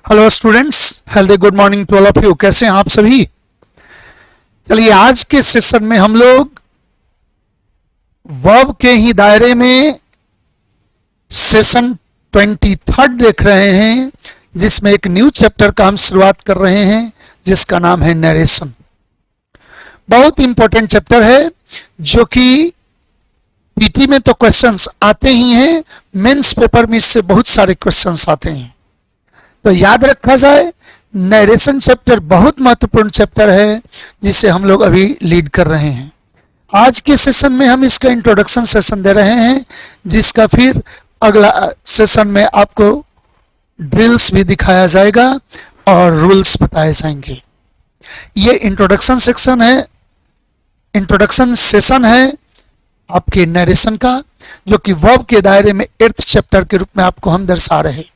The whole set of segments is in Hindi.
Hello students, healthy good morning to all of you. कैसे हैं आप सभी? चलिए, आज के सेशन में हम लोग वर्ब के ही दायरे में सेशन 23 देख रहे हैं, जिसमें एक न्यू चैप्टर का हम शुरुआत कर रहे हैं जिसका नाम है नरेशन। बहुत इंपॉर्टेंट चैप्टर है जो कि पीटी में तो क्वेश्चंस आते ही हैं, मेंस पेपर में इससे बहुत सारे क्वेश्चंस आते हैं, तो याद रखा जाए। नरेशन चैप्टर बहुत महत्वपूर्ण चैप्टर है जिसे हम लोग अभी लीड कर रहे हैं। आज के सेशन में हम इसका इंट्रोडक्शन सेशन दे रहे हैं, जिसका फिर अगला सेशन में आपको ड्रिल्स भी दिखाया जाएगा और रूल्स बताए जाएंगे। ये इंट्रोडक्शन सेक्शन है, इंट्रोडक्शन सेशन है आपके नरेशन का, जो कि वर्ब के दायरे में 8th चैप्टर के रूप में आपको हम दर्शा रहे हैं।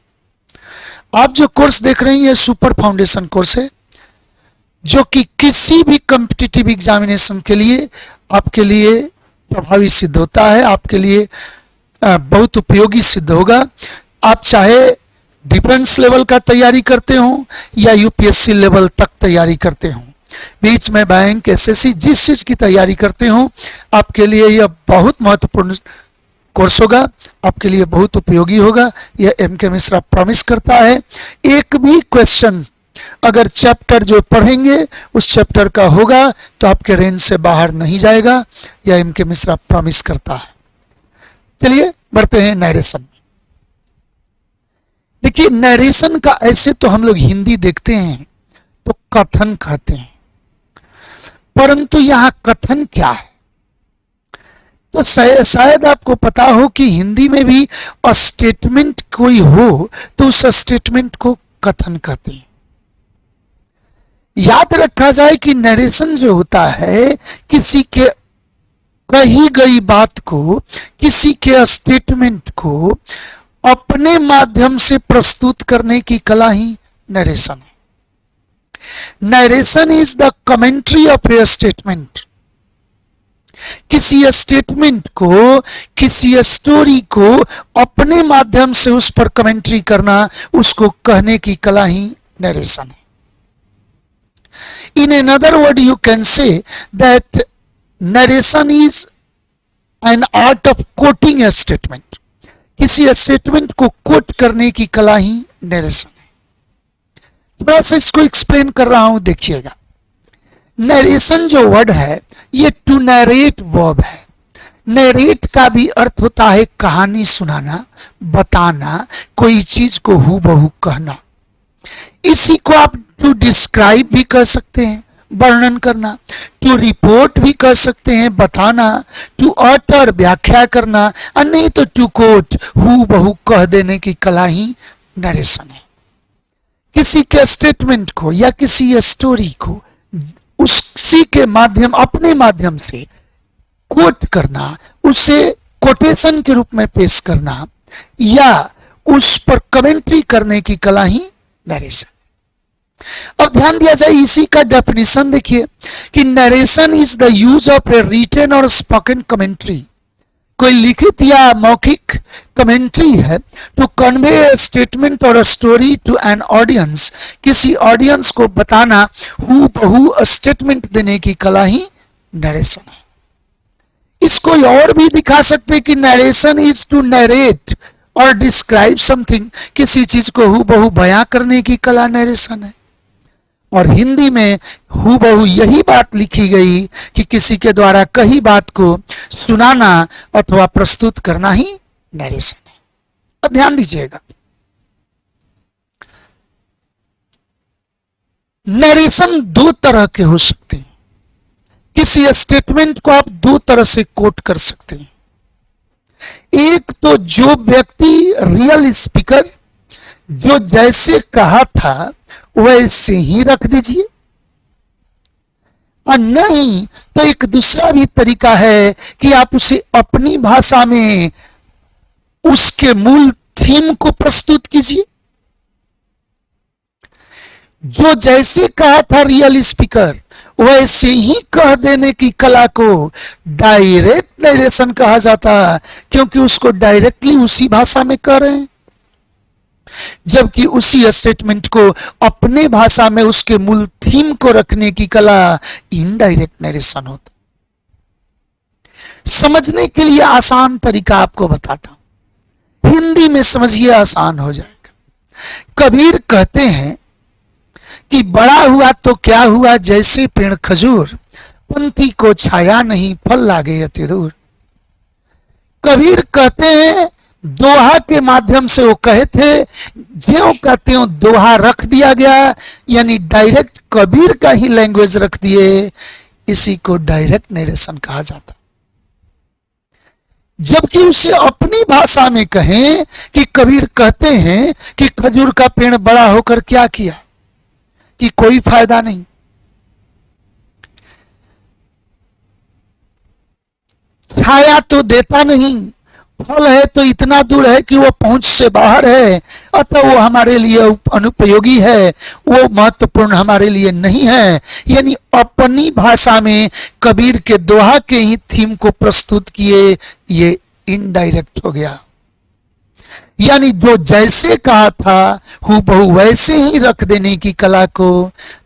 आप जो कोर्स देख रहे हैं ये सुपर फाउंडेशन कोर्स है, जो कि किसी भी कॉम्पिटिटिव एग्जामिनेशन के लिए आपके लिए प्रभावी सिद्ध होता है, आपके लिए बहुत उपयोगी सिद्ध होगा। आप चाहे डिफेंस लेवल का तैयारी करते हो या यूपीएससी लेवल तक तैयारी करते हो, बीच में बैंक, एसएससी, जिस चीज की तैयारी करते हो, आपके लिए यह बहुत महत्वपूर्ण कोर्स होगा, आपके लिए बहुत उपयोगी होगा। यह एमके मिश्रा प्रॉमिस करता है। एक भी क्वेश्चन अगर चैप्टर जो पढ़ेंगे उस चैप्टर का होगा तो आपके रेंज से बाहर नहीं जाएगा, यह एमके मिश्रा प्रॉमिस करता है। चलिए बढ़ते हैं नरेशन में। देखिए, नरेशन का ऐसे तो हम लोग हिंदी देखते हैं तो कथन कहते हैं, परंतु यहां कथन क्या है? तो शायद आपको पता हो कि हिंदी में भी स्टेटमेंट कोई हो तो उस स्टेटमेंट को कथन कहते हैं। याद रखा जाए कि नरेशन जो होता है, किसी के कही गई बात को, किसी के स्टेटमेंट को अपने माध्यम से प्रस्तुत करने की कला ही नरेशन है। Narration is the commentary of A statement. किसी स्टेटमेंट को, किसी स्टोरी को अपने माध्यम से उस पर कमेंट्री करना, उसको कहने की कला ही नरेशन है। In another word you can say that narration is an art of coating A statement. किसी स्टेटमेंट को कोट करने की कला ही नरेशन है। थोड़ा सा इसको एक्सप्लेन कर रहा हूं, देखिएगा। नरेशन जो वर्ड है ये टू नरेट वर्ब है। नरेट का भी अर्थ होता है कहानी सुनाना, बताना, कोई चीज को हूबहू कहना। इसी को आप टू डिस्क्राइब भी कर सकते हैं, वर्णन करना, टू रिपोर्ट भी कर सकते हैं, बताना, टू ऑटर व्याख्या करना, और नहीं तो टू कोट हूबहू कह देने की कला ही नरेशन है। किसी के स्टेटमेंट को या किसी स्टोरी को उसी के माध्यम, अपने माध्यम से कोट करना, उसे कोटेशन के रूप में पेश करना या उस पर कमेंट्री करने की कला ही नरेशन। अब ध्यान दिया जाए, इसी का डेफिनेशन देखिए कि narration is the use of a written or spoken commentary. कोई लिखित या मौखिक कमेंट्री है to convey statement or story to an audience. किसी ऑडियंस को बताना, हूबहू स्टेटमेंट देने की कला ही नरेशन है। इसको और भी दिखा सकते हैं कि नरेशन इज टू नरेट और डिस्क्राइब समथिंग। किसी चीज को हूबहू बयां करने की कला नरेशन है। और हिंदी में हूबहू यही बात लिखी गई कि किसी के द्वारा कही बात को सुनाना अथवा प्रस्तुत करना ही नरेशन है। अब ध्यान दीजिएगा, नरेशन दो तरह के हो सकते हैं। किसी स्टेटमेंट को आप दो तरह से कोट कर सकते हैं। एक तो जो व्यक्ति, रियल स्पीकर, जो जैसे कहा था वैसे ही रख दीजिए, और नहीं तो एक दूसरा भी तरीका है कि आप उसे अपनी भाषा में उसके मूल थीम को प्रस्तुत कीजिए। जो जैसे कहा था रियल स्पीकर, वैसे ही कह देने की कला को डायरेक्ट नरेशन कहा जाता है, क्योंकि उसको डायरेक्टली उसी भाषा में कह रहे हैं। जबकि उसी स्टेटमेंट को अपने भाषा में उसके मूल थीम को रखने की कला इनडायरेक्ट नरेशन होता। समझने के लिए आसान तरीका आपको बताता हूं, हिंदी में समझिए, आसान हो जाएगा। कबीर कहते हैं कि बड़ा हुआ तो क्या हुआ जैसे पेड़ खजूर, पंथी को छाया नहीं फल लागे अति दूर। कबीर कहते हैं, दोहा के माध्यम से वो कहे थे, ज्यों का त्यों दोहा रख दिया गया, यानी डायरेक्ट कबीर का ही लैंग्वेज रख दिए, इसी को डायरेक्ट नरेशन कहा जाता। जबकि उसे अपनी भाषा में कहें कि कबीर कहते हैं कि खजूर का पेड़ बड़ा होकर क्या किया, कि कोई फायदा नहीं। छाया तो देता नहीं, फल है तो इतना दूर है कि वो पहुंच से बाहर है, अतः वो हमारे लिए अनुपयोगी है, वो महत्वपूर्ण हमारे लिए नहीं है। यानी अपनी भाषा में कबीर के दोहा के ही थीम को प्रस्तुत किए, ये इनडायरेक्ट हो गया। यानी जो जैसे कहा था हूबहू वैसे ही रख देने की कला को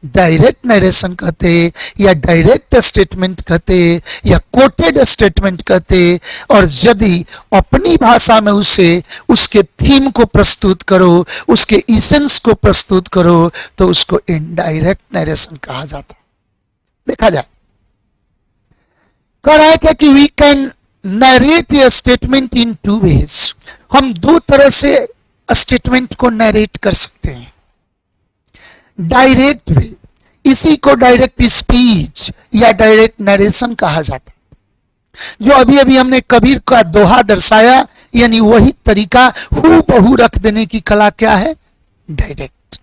डायरेक्ट नरेशन कहते, या डायरेक्ट स्टेटमेंट कहते, या कोटेड स्टेटमेंट कहते। और यदि अपनी भाषा में उसे उसके थीम को प्रस्तुत करो, उसके इसेंस को प्रस्तुत करो, तो उसको इनडायरेक्ट नरेशन कहा जाता। देखा जाए, कह रहा है कि we can narrate a statement in two ways, हम दो तरह से स्टेटमेंट को नरेट कर सकते हैं। डायरेक्ट वे, इसी को डायरेक्ट स्पीच या डायरेक्ट नरेशन कहा जाता है। जो अभी अभी हमने कबीर का दोहा दर्शाया, यानी वही तरीका हूबहू रख देने की कला क्या है, डायरेक्ट।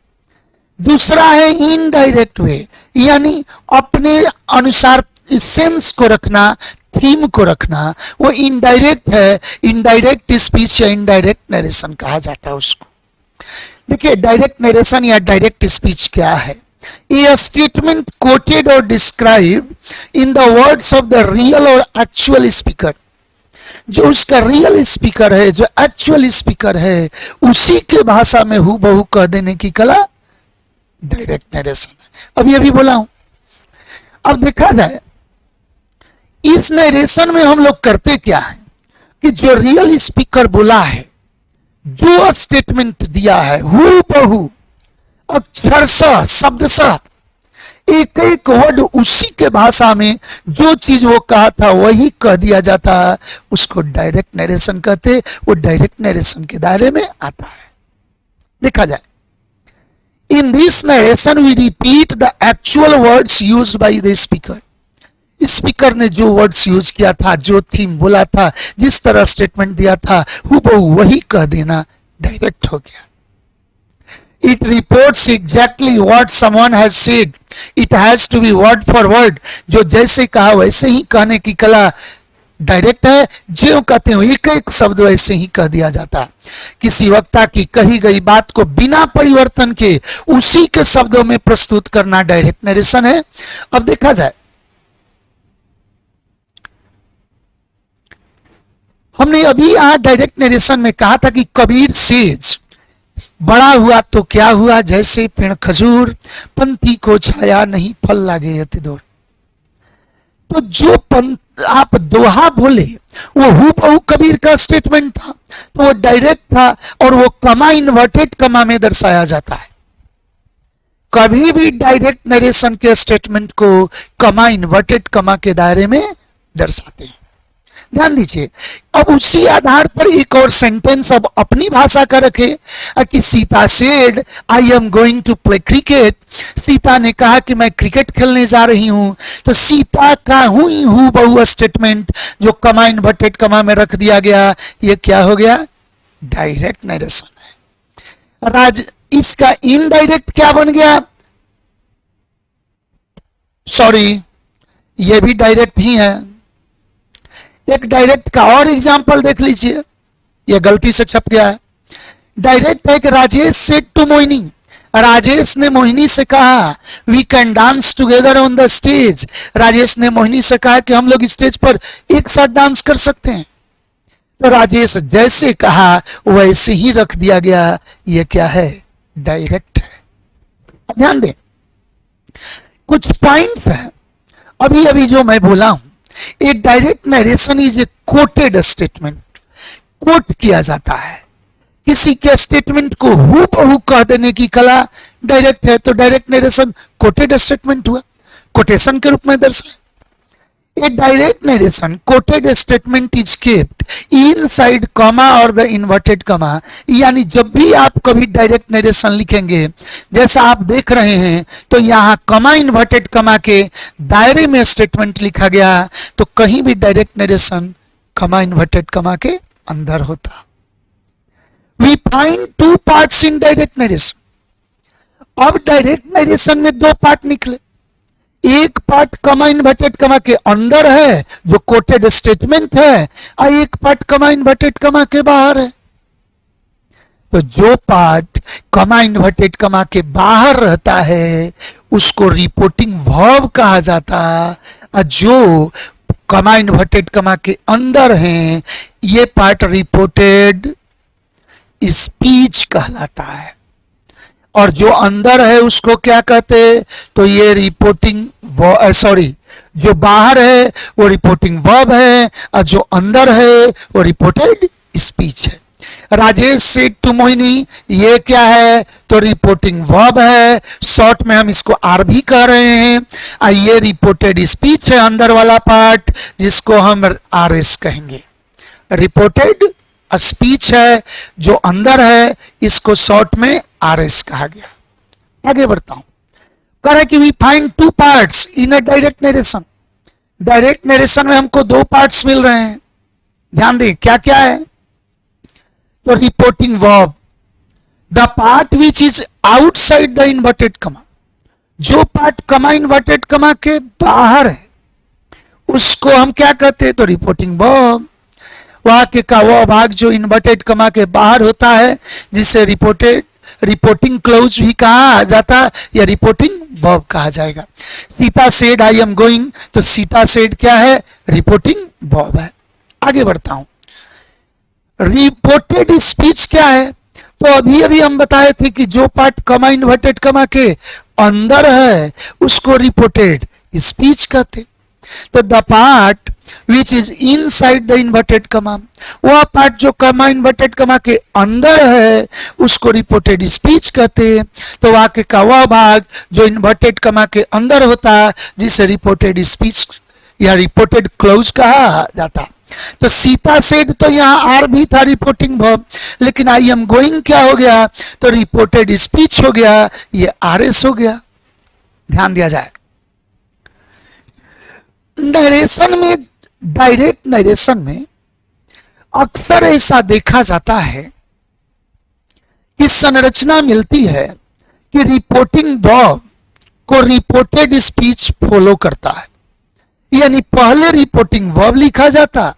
दूसरा है इनडायरेक्ट वे, यानी अपने अनुसार सेंस को रखना, थीम को रखना, वो इनडायरेक्ट है। इनडायरेक्ट स्पीच या इनडायरेक्ट नरेशन कहा जाता है उसको। देखिए, डायरेक्ट नरेशन या डायरेक्ट स्पीच क्या है? ए स्टेटमेंट कोटेड और describe in the words of the real और एक्चुअल स्पीकर। जो उसका रियल स्पीकर है, जो एक्चुअल स्पीकर है, उसी के भाषा में हूबहू कह देने की कला डायरेक्ट नरेशन है। अभी अभी बोला हूं। अब देखा जाए, इस नरेशन में हम लोग करते क्या है कि जो रियल स्पीकर बोला है, जो स्टेटमेंट दिया है, हूबहू अक्षरशः शब्दशः एक एक वर्ड उसी के भाषा में जो चीज वो कहा था वही कह दिया जाता है, उसको डायरेक्ट नरेशन कहते। वो डायरेक्ट नरेशन के दायरे में आता है। देखा जाए, in this narration we repeat the actual words used by the speaker. Speaker ने जो वर्ड्स यूज किया था, जो थीम बोला था, जिस तरह स्टेटमेंट दिया था, हूबहू वही कह देना डायरेक्ट हो गया। It reports exactly what someone has said. It has to be word for word. जो जैसे कहा वैसे ही कहने की कला डायरेक्ट है। जो कहते हैं एक एक शब्द वैसे ही कह दिया जाता है। किसी वक्ता की कही गई बात को बिना परिवर्तन के उसी के शब्दों में प्रस्तुत करना डायरेक्ट नरेशन है। अब देखा जाए, हमने अभी यहां डायरेक्ट नरेशन में कहा था कि कबीर सेज, बड़ा हुआ तो क्या हुआ जैसे पेड़ खजूर, पंथी को छाया नहीं फल लागे अति दूर। तो जो आप दोहा बोले वो हूबहू कबीर का स्टेटमेंट था, तो वो डायरेक्ट था और वो कमा इन्वर्टेड कमा में दर्शाया जाता है। कभी भी डायरेक्ट नरेशन के स्टेटमेंट को कमा इन्वर्टेड कमा के दायरे में दर्शाते हैं। ध्यान दीजिए, अब उसी आधार पर एक और सेंटेंस अब अपनी भाषा का रखे कि Sita said I am going to play cricket. Sita ने कहा कि मैं क्रिकेट खेलने जा रही हूं। तो सीता का हूबहू स्टेटमेंट जो कमा इन्वर्टेड कमा में रख दिया गया, ये क्या हो गया, डायरेक्ट नरेशन है। इसका इनडायरेक्ट क्या बन गया, सॉरी, ये भी डायरेक्ट ही है। एक डायरेक्ट का और एग्जांपल देख लीजिए, यह गलती से छप गया है। डायरेक्ट है कि राजेश सेड टू मोहिनी, राजेश ने मोहिनी से कहा we can dance together on the stage. Rajesh ने मोहिनी से कहा कि हम लोग स्टेज पर एक साथ डांस कर सकते हैं। तो राजेश जैसे कहा वैसे ही रख दिया गया। ये क्या है? डायरेक्ट है। ध्यान दें, कुछ पॉइंट्स हैं अभी अभी जो मैं बोला हूं। A direct narration is a quoted statement. Quote किया जाता है, किसी के स्टेटमेंट को हूबहू कह देने की कला डायरेक्ट है। तो डायरेक्ट नरेशन कोटेड स्टेटमेंट हुआ, कोटेशन के रूप में दर्शाया। A direct narration quoted statement is kept inside comma or the inverted comma। यानी जब भी आप कभी डायरेक्ट नरेशन लिखेंगे, जैसा आप देख रहे हैं, तो यहां कमा इन्वर्टेड कमा के दायरे में स्टेटमेंट लिखा गया, तो कहीं भी डायरेक्ट नरेशन कमा इन्वर्टेड कमा के अंदर होता। We find two parts in direct narration। अब डायरेक्ट नरेशन में दो पार्ट निकले। एक पार्ट कमा इन्वर्टेड कमा के अंदर है जो कोटेड स्टेटमेंट है, और एक पार्ट कमा इन्वर्टेड कमा के बाहर है। तो जो पार्ट कमा इन्वर्टेड कमा के बाहर रहता है उसको रिपोर्टिंग वर्ब कहा जाता, और जो कमा इन्वर्टेड कमा के अंदर है ये पार्ट रिपोर्टेड स्पीच कहलाता है। और जो अंदर है उसको क्या कहते हैं? तो ये रिपोर्टिंग जो बाहर है वो रिपोर्टिंग वर्ब है, और जो अंदर है वो रिपोर्टेड स्पीच है। राजेश सेड टू मोहिनी, ये क्या है? तो रिपोर्टिंग वर्ब है, शॉर्ट में हम इसको आर भी कह रहे हैं, और ये रिपोर्टेड स्पीच है अंदर वाला पार्ट, जिसको हम आर एस कहेंगे। रिपोर्टेड स्पीच है जो अंदर है, इसको शॉर्ट में आर एस कहा गया। आगे बढ़ता हूं, कह रहा है कि we find two parts in a direct narration. Direct narration में हमको दो पार्ट्स मिल रहे हैं। ध्यान दें क्या क्या है? तो reporting verb, the part which is outside the inverted कमा। जो पार्ट कमा इन्वर्टेड कमा के बाहर है उसको हम क्या कहते हैं? तो रिपोर्टिंग वर्ब। वाक्य का वह भाग जो इन्वर्टेड कमा के बाहर होता है जिसे रिपोर्टिंग क्लोज भी कहा जाता या रिपोर्टिंग वर्ब कहा जाएगा। Sita said I am going, तो सीता सेड क्या है? रिपोर्टिंग वर्ब है। आगे बढ़ता हूं, रिपोर्टेड स्पीच क्या है? तो अभी अभी हम बताए थे कि जो पार्ट कमा इन्वर्टेड कमा के अंदर है उसको रिपोर्टेड स्पीच कहते। तो the part which is in side the inverted कमा, वह पार्ट जो कमा इन्वर्टेड कमा के अंदर है उसको रिपोर्टेड स्पीच कहते हैं। तो वाक्य का वह भाग जो इन्वर्टेड कमा के अंदर होता जिसे रिपोर्टेड स्पीच या रिपोर्टेड क्लोज कहा जाता। तो सीता सेड, तो यहां आर भी था रिपोर्टिंग वर्ब, लेकिन आई एम गोइंग क्या हो गया? तो रिपोर्टेड स्पीच हो गया, ये आर एस हो गया। ध्यान दिया जाए, नरेशन में, डायरेक्ट नरेशन में अक्सर ऐसा देखा जाता है कि संरचना मिलती है कि रिपोर्टिंग वर्ब को रिपोर्टेड स्पीच फॉलो करता है। यानी पहले रिपोर्टिंग वर्ब लिखा जाता,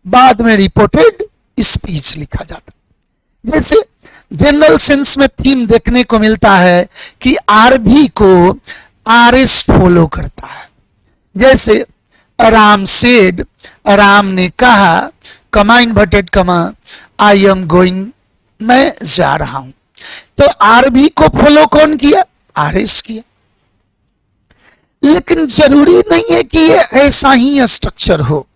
बाद में रिपोर्टेड स्पीच लिखा जाता। जैसे जनरल सेंस में थीम देखने को मिलता है कि आरबी को आर एस फॉलो करता है। जैसे राम सेड, राम ने कहा, कमा इन्वर्टेड कमा, आई एम गोइंग, मैं जा रहा हूं। तो आरबी को फॉलो कौन किया? आर एस किया। लेकिन जरूरी नहीं है कि ये ऐसा ही स्ट्रक्चर हो।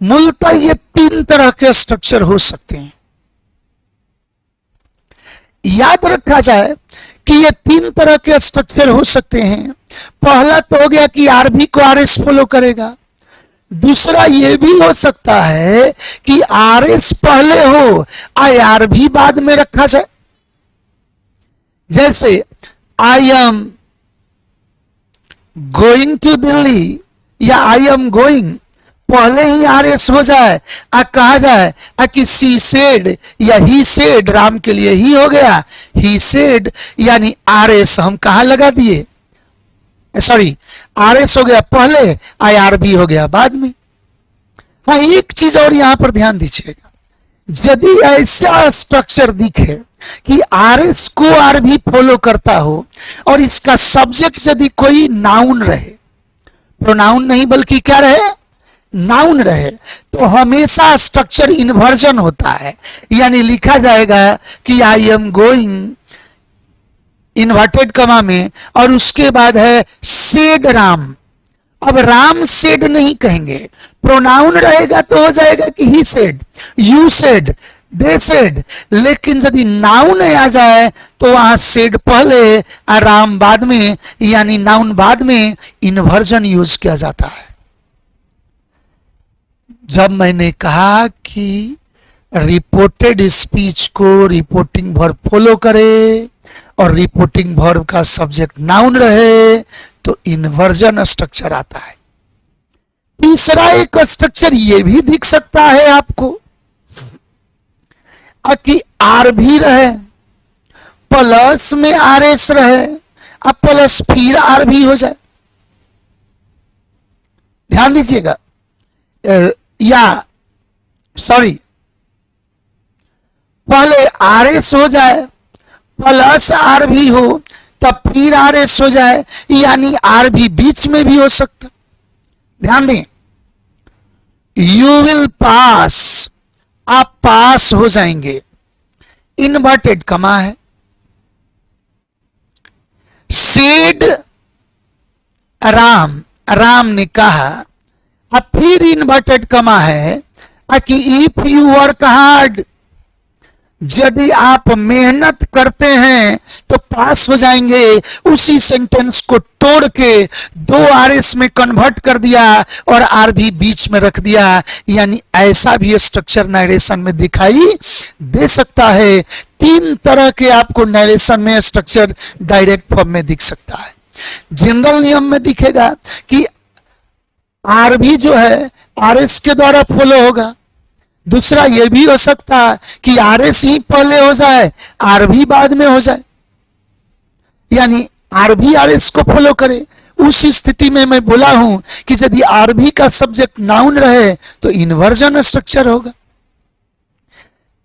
मूलतः ये तीन तरह के स्ट्रक्चर हो सकते हैं। याद रखा जाए कि ये तीन तरह के स्ट्रक्चर हो सकते हैं। पहला तो हो गया कि आरबी को आर एस फॉलो करेगा। दूसरा ये भी हो सकता है कि आर एस पहले हो, आई आर भी बाद में रखा जाए। जैसे I am going to Delhi या आई एम गोइंग पहले ही आर एस हो जाए, कहा जाए कि सी सेड या ही सेड, राम के लिए ही हो गया ही सेड, यानी आर एस हम कहा लगा दिए, सॉरी आर एस हो गया पहले, आई आर बी हो गया बाद में। हाँ, एक चीज और यहां पर ध्यान दीजिएगा, यदि ऐसा स्ट्रक्चर दिखे कि आर एस को आर भी फॉलो करता हो और इसका सब्जेक्ट यदि कोई नाउन रहे, प्रोनाउन नहीं बल्कि क्या रहे? नाउन रहे तो हमेशा स्ट्रक्चर इन्वर्जन होता है, यानी लिखा जाएगा कि आई एम गोइंग इन्वर्टेड कमा में, और उसके बाद है सेड राम। अब राम सेड नहीं कहेंगे, प्रोनाउन रहेगा तो हो जाएगा कि he said, you said, they said, लेकिन यदि नाउन आ जाए तो वहां सेड पहले और राम बाद में, यानी नाउन बाद में इन्वर्जन यूज किया जाता है। जब मैंने कहा कि रिपोर्टेड स्पीच को रिपोर्टिंग वर्ब फॉलो करे और रिपोर्टिंग वर्ब का सब्जेक्ट नाउन रहे तो इन्वर्जन स्ट्रक्चर आता है। तीसरा एक स्ट्रक्चर ये भी दिख सकता है आपको कि आर भी रहे, प्लस में आर एस रहे, अब प्लस फिर आर भी हो जाए। ध्यान दीजिएगा, या सॉरी, पहले आर एस हो जाए प्लस आर भी हो तब फिर आर एस हो जाए, यानी आर भी बीच में भी हो सकता। ध्यान दें, यू विल पास, आप पास हो जाएंगे, इन्वर्टेड कमा है। सेड राम, राम ने कहा, अब फिर इन्वर्टेड कमा है कि इफ यू वर्क हार्ड, यदि आप मेहनत करते हैं तो पास हो जाएंगे। उसी सेंटेंस को तोड़ के दो आर एस में कन्वर्ट कर दिया और आर भी बीच में रख दिया, यानी ऐसा भी स्ट्रक्चर नरेशन में दिखाई दे सकता है। तीन तरह के आपको नरेशन में स्ट्रक्चर डायरेक्ट फॉर्म में दिख सकता है। जनरल नियम में दिखेगा कि आर भी जो है आर एस के द्वारा फॉलो होगा। दूसरा यह भी हो सकता है कि आर एस ही पहले हो जाए, आर भी बाद में हो जाए, यानी आर भी आर एस को फॉलो करे। उस स्थिति में मैं बोला हूं कि यदि आर भी का सब्जेक्ट नाउन रहे तो इन्वर्जन स्ट्रक्चर होगा।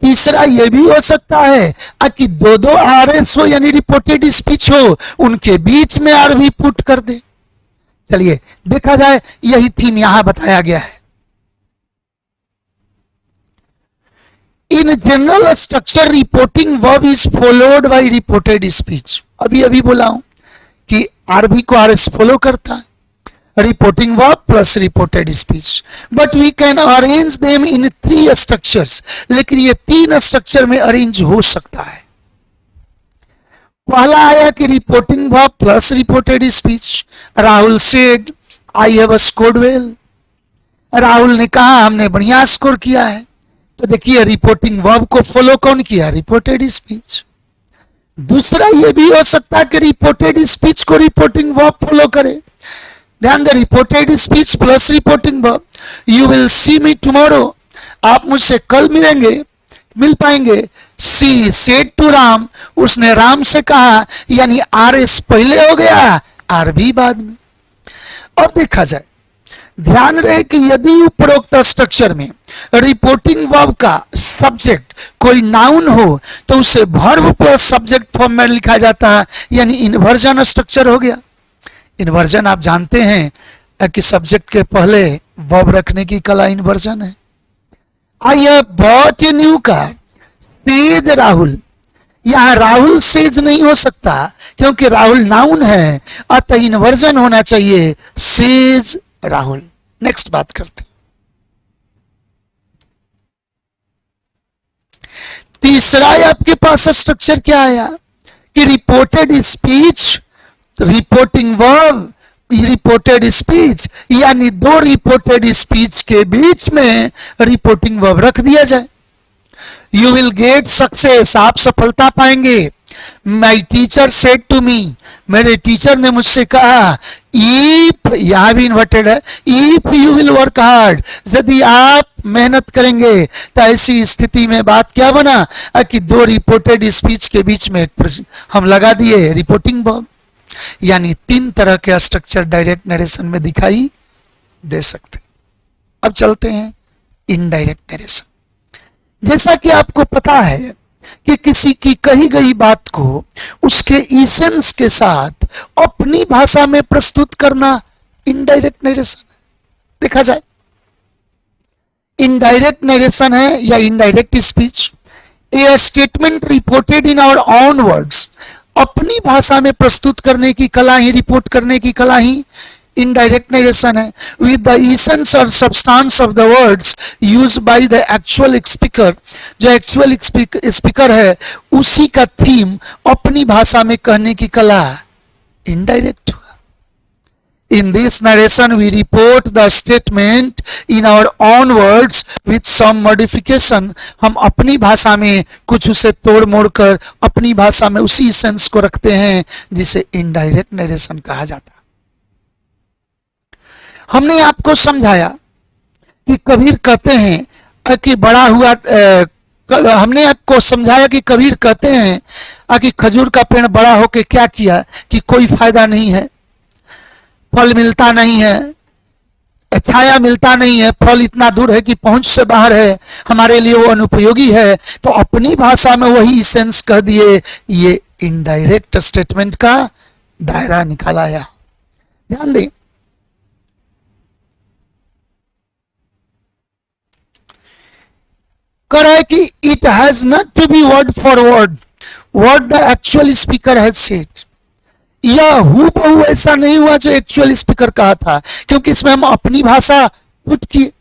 तीसरा यह भी हो सकता है कि दो दो आर एस हो, यानी रिपोर्टेड स्पीच हो, उनके बीच में आर भी पुट कर दे। चलिए देखा जाए, यही थीम यहां बताया गया है। In general structure, reporting verb is followed by reported speech. अभी बोला हूं कि आरबी को आरएस फॉलो करता है, reporting verb plus reported speech, but we can arrange them in 3 structures. लेकिन ये 3 स्ट्रक्चर में अरेंज हो सकता है। पहला आया कि reporting verb plus reported speech. Rahul said I have scored well, Rahul ने कहा हमने बढ़िया स्कोर किया है। तो देखिए रिपोर्टिंग वर्ब को फॉलो कौन किया, रिपोर्टेड स्पीच। दूसरा यह भी हो सकता है कि रिपोर्टेड स्पीच को रिपोर्टिंग वर्ब फॉलो करे। ध्यान दे, reported speech plus reporting verb. You will see me tomorrow, आप मुझसे कल मिल पाएंगे। सी सेड टू राम, उसने राम से कहा, यानी आर एस पहले हो गया, आर भी बाद में। अब देखा जाए, ध्यान रहे कि यदि उपरोक्त स्ट्रक्चर में रिपोर्टिंग वर्ब का सब्जेक्ट कोई नाउन हो तो उसे वर्ब प्लस सब्जेक्ट फॉर्म में लिखा जाता है, यानी इन्वर्जन स्ट्रक्चर हो गया। इन्वर्जन आप जानते हैं कि सब्जेक्ट के पहले वर्ब रखने की कला इन्वर्जन है। I have bought a new car, says Rahul. यहां राहुल सेज नहीं हो सकता क्योंकि राहुल नाउन है, अतः इन्वर्जन होना चाहिए सेज राहुल। नेक्स्ट बात करते, तीसरा आपके पास स्ट्रक्चर क्या आया कि reported speech, reporting verb, reported speech, यानी दो रिपोर्टेड स्पीच के बीच में रिपोर्टिंग वर्ब रख दिया जाए। यू विल गेट सक्सेस, आप सफलता पाएंगे। My teacher said to me, मेरे टीचर ने मुझसे कहा। इफ, यहां भी इन्वर्टेड है, if you will work hard, यदि आप मेहनत करेंगे। तो ऐसी स्थिति में बात क्या बना कि दो रिपोर्टेड स्पीच के बीच में हम लगा दिए रिपोर्टिंग वर्ब। यानी 3 तरह के स्ट्रक्चर डायरेक्ट नरेशन में दिखाई दे सकते। अब चलते हैं इनडायरेक्ट नरेशन। जैसा कि आपको पता है कि किसी की कही गई बात को उसके इसेंस के साथ अपनी भाषा में प्रस्तुत करना इनडायरेक्ट नरेशन है। देखा जाए, इनडायरेक्ट नरेशन है या indirect speech. A statement reported in our own words, अपनी भाषा में प्रस्तुत करने की कला ही, रिपोर्ट करने की कला ही इनडायरेक्ट नरेशन है। विद द इसेंस और substance of the words use by the actual speaker, जो एक्चुअल स्पीकर है उसी का थीम अपनी भाषा में कहने की कला इनडायरेक्ट हुआ। In this narration we report the statement in our own words with some modification, हम अपनी भाषा में कुछ उसे तोड़ मोड़ कर अपनी भाषा में उसी सेंस को रखते हैं जिसे इनडायरेक्ट नरेशन कहा जाता। हमने आपको समझाया कि कबीर कहते हैं कि बड़ा हुआ, हमने आपको समझाया कि कबीर कहते हैं कि खजूर का पेड़ बड़ा होके क्या किया कि कोई फायदा नहीं है, फल मिलता नहीं है, छाया मिलता नहीं है, फल इतना दूर है कि पहुंच से बाहर है, हमारे लिए वो अनुपयोगी है। तो अपनी भाषा में वही सेंस कह दिए, ये इनडायरेक्ट स्टेटमेंट का दायरा निकाला है। ध्यान दें, कह रहा है कि it has not to be word for word what the actual speaker has said. यह हूबहू ऐसा नहीं हुआ जो एक्चुअल स्पीकर कहा था, क्योंकि इसमें हम अपनी भाषा पुट किए।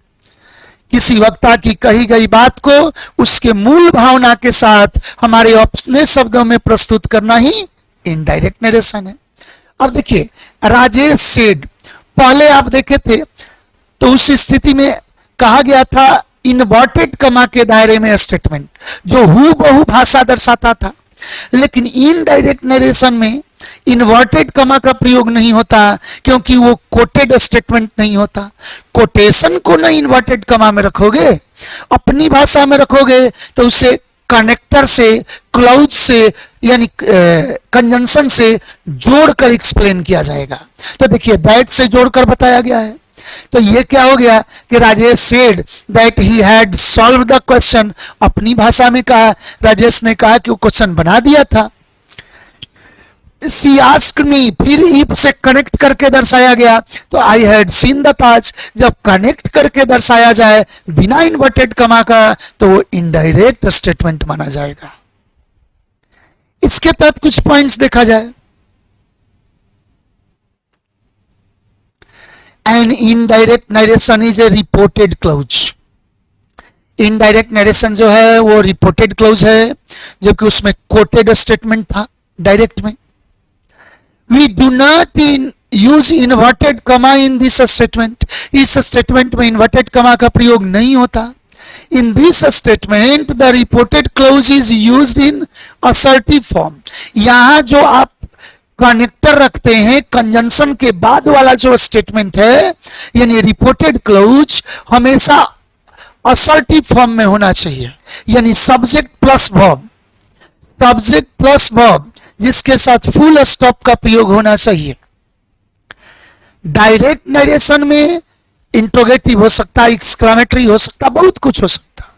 किसी वक्ता की कही गई बात को उसके मूल भावना के साथ हमारे अपने शब्दों में प्रस्तुत करना ही इनडायरेक्ट नरेशन है। अब देखिए, राजेश सेड, पहले आप देखे थे तो उस स्थिति में कहा गया था इनवर्टेड कमा के दायरे में स्टेटमेंट, जो हूबहू भाषा दर्शाता था। लेकिन इनडायरेक्ट नरेशन में इन्वर्टेड कमा का प्रयोग नहीं होता, क्योंकि वो कोटेड स्टेटमेंट नहीं होता। कोटेशन को ना इन्वर्टेड कमा में रखोगे, अपनी भाषा में रखोगे तो उसे कनेक्टर से, क्लाउज से, यानी कंजंक्शन से जोड़कर एक्सप्लेन किया जाएगा। तो देखिए, दैट से जोड़कर बताया गया है। तो ये क्या हो गया कि Rajesh said that he had solve the question, अपनी भाषा में कहा, राजेश ने कहा कि वो क्वेश्चन बना दिया था। शी आस्क्ड मी, फिर इफ से कनेक्ट करके दर्शाया गया तो आई हैड सीन द ताज, जब कनेक्ट करके दर्शाया जाए बिना इन्वर्टेड कमा का तो वो इनडायरेक्ट स्टेटमेंट माना जाएगा। इसके तहत कुछ पॉइंट्स देखा जाए। An indirect narration is A reported clause. Indirect narration जो है वो रिपोर्टेड क्लॉज है, जबकि उसमें कोटेड स्टेटमेंट था डायरेक्ट में। We do not use inverted comma in this statement. इस स्टेटमेंट में इन्वर्टेड कमा का प्रयोग नहीं होता। In this statement, the reported clause is used in assertive form. यहाँ जो आप कनेक्टर रखते हैं कंजंक्शन के बाद वाला जो स्टेटमेंट है, यानी रिपोर्टेड क्लॉज हमेशा असर्टिव फॉर्म में होना चाहिए, यानी subject plus verb, subject plus verb, जिसके साथ फुल स्टॉप का प्रयोग होना चाहिए। डायरेक्ट नरेशन में इंट्रोगेटिव हो सकता है, एक्सक्लेमेटरी हो सकता, बहुत कुछ हो सकता,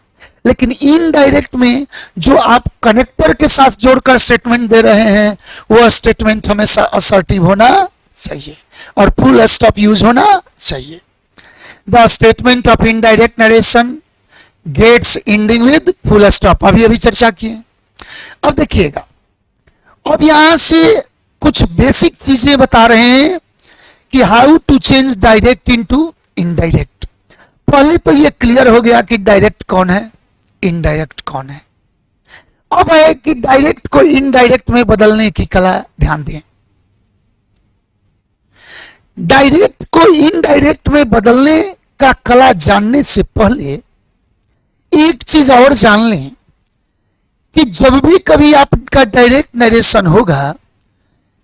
लेकिन इनडायरेक्ट में जो आप कनेक्टर के साथ जोड़कर स्टेटमेंट दे रहे हैं वो स्टेटमेंट हमेशा असर्टिव होना चाहिए और फुल स्टॉप यूज होना चाहिए। The statement of indirect narration gets ending with full stop, अभी चर्चा किए। अब देखिएगा, अब यहां से कुछ बेसिक चीजें बता रहे हैं कि how to change direct into indirect. पहले तो ये क्लियर हो गया कि डायरेक्ट कौन है, इनडायरेक्ट कौन है। अब है कि डायरेक्ट को इनडायरेक्ट में बदलने की कला ध्यान दें। डायरेक्ट को इनडायरेक्ट में बदलने का कला जानने से पहले एक चीज और जान लें कि जब भी कभी आपका डायरेक्ट नरेशन होगा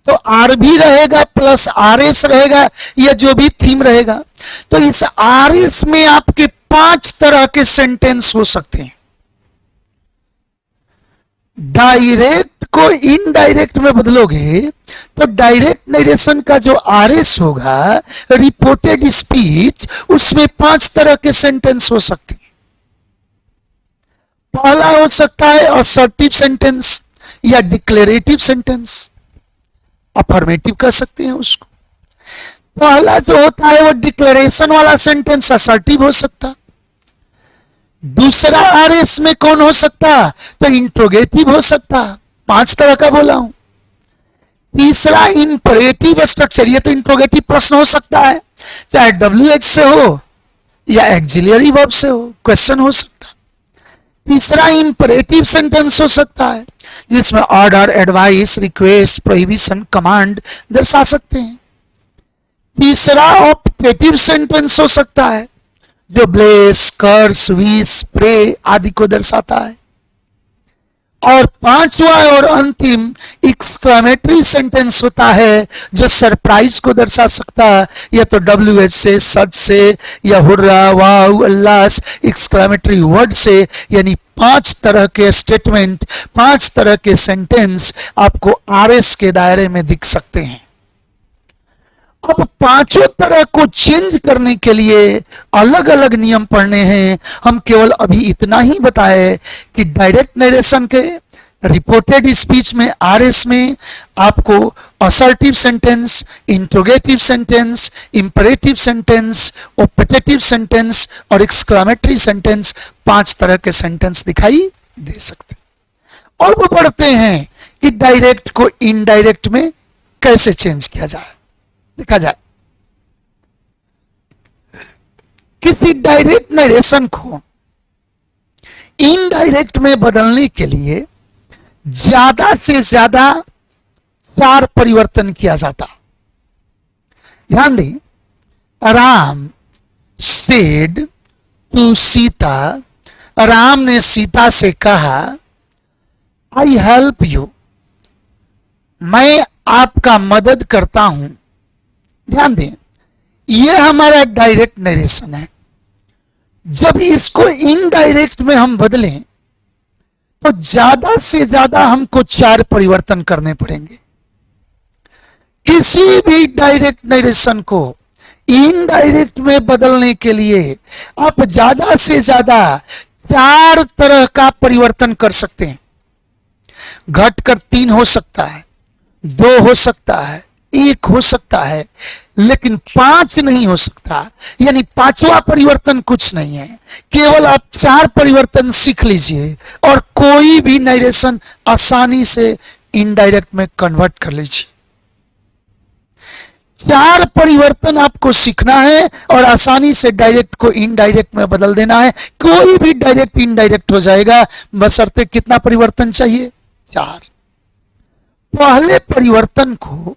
तो आर भी रहेगा प्लस आर एस रहेगा, या जो भी थीम रहेगा। तो इस आर एस में आपके 5 तरह के सेंटेंस हो सकते हैं। डायरेक्ट को इनडायरेक्ट में बदलोगे तो डायरेक्ट नरेशन का जो आर एस होगा, रिपोर्टेड स्पीच, उसमें 5 तरह के सेंटेंस हो सकते हैं। पहला हो सकता है असर्टिव सेंटेंस या डिक्लेरेटिव सेंटेंस, अफर्मेटिव कह सकते हैं उसको। पहला जो होता है वो डिक्लेरेशन वाला सेंटेंस असर्टिव हो सकता, दूसरा आरएस में कौन हो सकता, तो इंट्रोगेटिव हो सकता, 5 तरह का बोला हूं। तीसरा इंपरेटिव स्ट्रक्चर, ये तो इंट्रोगेटिव प्रश्न हो सकता है, चाहे WH से हो या एक्सिलरी वर्ब से हो, क्वेश्चन हो सकता है। तीसरा इंपरेटिव सेंटेंस हो सकता है, जिसमें order, advice, request, prohibition, command दर्शा सकते हैं। तीसरा ऑप्टेटिव सेंटेंस हो सकता है, जो ब्लेस, कर्स, विश, प्रे आदि को दर्शाता है। और पांचवा और अंतिम एक्सक्लेमेटरी सेंटेंस होता है, जो सरप्राइज को दर्शा सकता है, या तो WH से, सच से, या हुर्रा, वाव, अल्लाह, एक्सक्लेमेटरी वर्ड से। यानी 5 तरह के स्टेटमेंट, 5 तरह के सेंटेंस आपको RS के दायरे में दिख सकते हैं। अब पांचों तरह को चेंज करने के लिए अलग अलग नियम पढ़ने हैं। हम केवल अभी इतना ही बताए कि डायरेक्ट नरेशन के रिपोर्टेड स्पीच में RS में आपको assertive sentence, interrogative sentence, imperative sentence, optative sentence और एक्सक्लेमेटरी सेंटेंस, 5 तरह के सेंटेंस दिखाई दे सकते हैं। और वो पढ़ते हैं कि डायरेक्ट को इनडायरेक्ट में कैसे चेंज किया जाए। देखा जाए, किसी डायरेक्ट नरेशन को इनडायरेक्ट में बदलने के लिए ज्यादा से ज्यादा 4 परिवर्तन किया जाता। ध्यान दें, राम सेड टू सीता, राम ने सीता से कहा आई हेल्प यू, मैं आपका मदद करता हूं। ध्यान दें, यह हमारा डायरेक्ट नरेशन है। जब इसको इनडायरेक्ट में हम बदलें तो ज्यादा से ज्यादा हमको 4 परिवर्तन करने पड़ेंगे। किसी भी डायरेक्ट नरेशन को इनडायरेक्ट में बदलने के लिए आप ज्यादा से ज्यादा 4 तरह का परिवर्तन कर सकते हैं। घटकर 3 हो सकता है, 2 हो सकता है, 1 हो सकता है, लेकिन 5 नहीं हो सकता। यानी 5वां परिवर्तन कुछ नहीं है। केवल आप 4 परिवर्तन सीख लीजिए और कोई भी नरेशन आसानी से इनडायरेक्ट में कन्वर्ट कर लीजिए। 4 परिवर्तन आपको सीखना है और आसानी से डायरेक्ट को इनडायरेक्ट में बदल देना है। कोई भी डायरेक्ट इनडायरेक्ट हो जाएगा, बशर्ते कितना परिवर्तन चाहिए, 4। पहले परिवर्तन को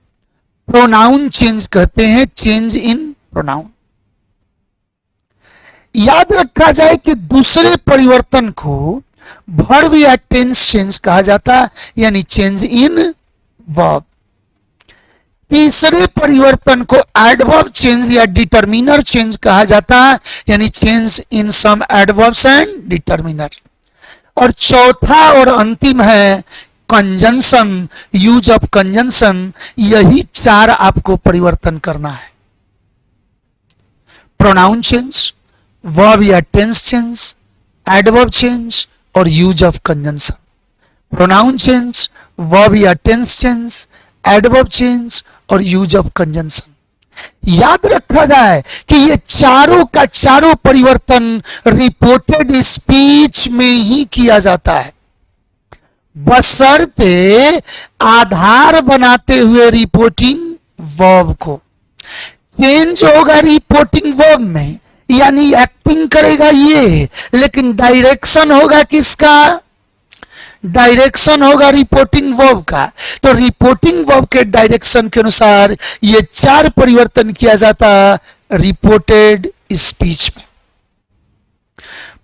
प्रोनाउन चेंज कहते हैं, चेंज इन प्रोनाउन। याद रखा जाए कि दूसरे परिवर्तन को वर्ब या टेंस चेंज कहा जाता, यानी चेंज इन वर्ब। तीसरे परिवर्तन को एडवर्ब चेंज या डिटरमिनर चेंज कहा जाता, यानी change in some adverbs and determiner. और चौथा और अंतिम है कंजंक्शन, यूज ऑफ कंजंक्शन। यही 4 आपको परिवर्तन करना है। प्रोनाउन चेंज, वर्ब या टेंस चेंज, एडवर्ब चेंज और use of conjunction. Pronoun change, verb या टेंस चेंज, एडवर्ब चेंज और यूज ऑफ कंजंक्शन। याद रखा जाए कि ये चारों का चारों परिवर्तन रिपोर्टेड स्पीच में ही किया जाता है, बशर्ते आधार बनाते हुए रिपोर्टिंग वर्ब को। चेंज होगा रिपोर्टिंग वर्ब में, यानी एक्टिंग करेगा ये, लेकिन डायरेक्शन होगा किसका, डायरेक्शन होगा रिपोर्टिंग वर्ब का। तो रिपोर्टिंग वर्ब के डायरेक्शन के अनुसार ये 4 परिवर्तन किया जाता रिपोर्टेड स्पीच में।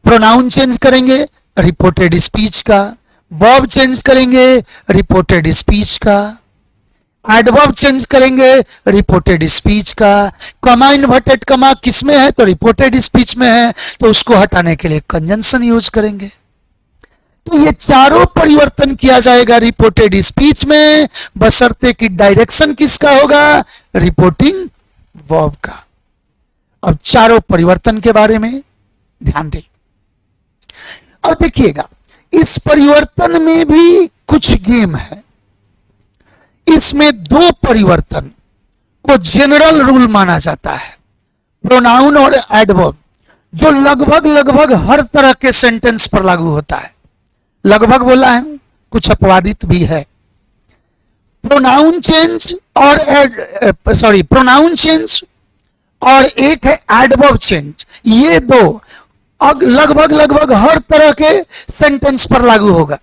प्रोनाउन चेंज करेंगे रिपोर्टेड स्पीच का, वर्ब चेंज करेंगे रिपोर्टेड स्पीच का, एडवर्ब चेंज करेंगे रिपोर्टेड स्पीच का। कमा इन्वर्टेड कमा किसमें है, तो रिपोर्टेड स्पीच में है, तो उसको हटाने के लिए कंजंक्शन यूज करेंगे। तो ये चारों परिवर्तन किया जाएगा रिपोर्टेड स्पीच में, बशर्ते कि डायरेक्शन किसका होगा, रिपोर्टिंग वर्ब का। अब चारों परिवर्तन के बारे में ध्यान दें। अब देखिएगा, इस परिवर्तन में भी कुछ गेम है। इसमें 2 परिवर्तन को जनरल रूल माना जाता है, प्रोनाउन और एडवर्ब। जो लगभग लगभग हर तरह के सेंटेंस पर लागू होता है। लगभग बोला है, कुछ अपवादित भी है। प्रोनाउन चेंज और प्रोनाउन चेंज और एक है एडवर्ब चेंज। ये दो लगभग लगभग हर तरह के सेंटेंस पर लागू होगा।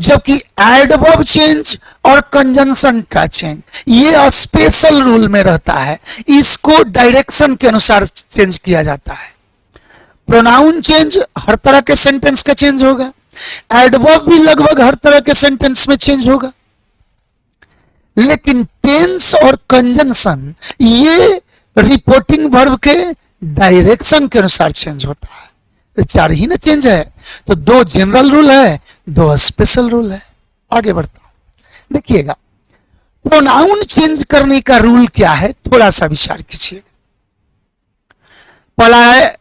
जबकि एडवर्ब चेंज और कंजंक्शन का चेंज ये स्पेशल रूल में रहता है, इसको डायरेक्शन के अनुसार चेंज किया जाता है। प्रोनाउन चेंज हर तरह के सेंटेंस का चेंज होगा, एडवर्ब भी लगभग हर तरह के सेंटेंस में चेंज होगा, लेकिन टेंस और कंजंक्शन ये रिपोर्टिंग वर्ब के डायरेक्शन के अनुसार चेंज होता है। तो चार ही ना चेंज है, तो दो जनरल रूल है, दो स्पेशल रूल है। आगे बढ़ता हूं, देखिएगा प्रोनाउन चेंज करने का रूल क्या है, थोड़ा सा विचार कीजिए। पहला है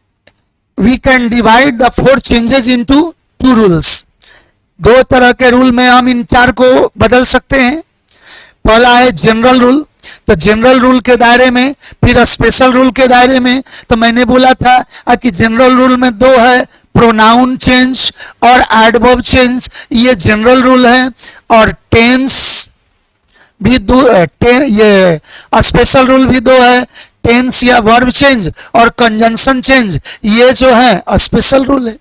we can divide the 4 changes into 2 rules. दो तरह के रूल में हम इन चार को बदल सकते हैं। पहला है जनरल रूल, तो जनरल रूल के दायरे में, फिर स्पेशल रूल के दायरे में। तो मैंने बोला था कि जनरल रूल में दो है, प्रोनाउन चेंज और एडवर्ब चेंज, ये जनरल रूल है। और टेंस भी दो, ये स्पेशल रूल भी दो है, टेंस या वर्ब चेंज और कंजंक्शन चेंज, ये जो है स्पेशल रूल है।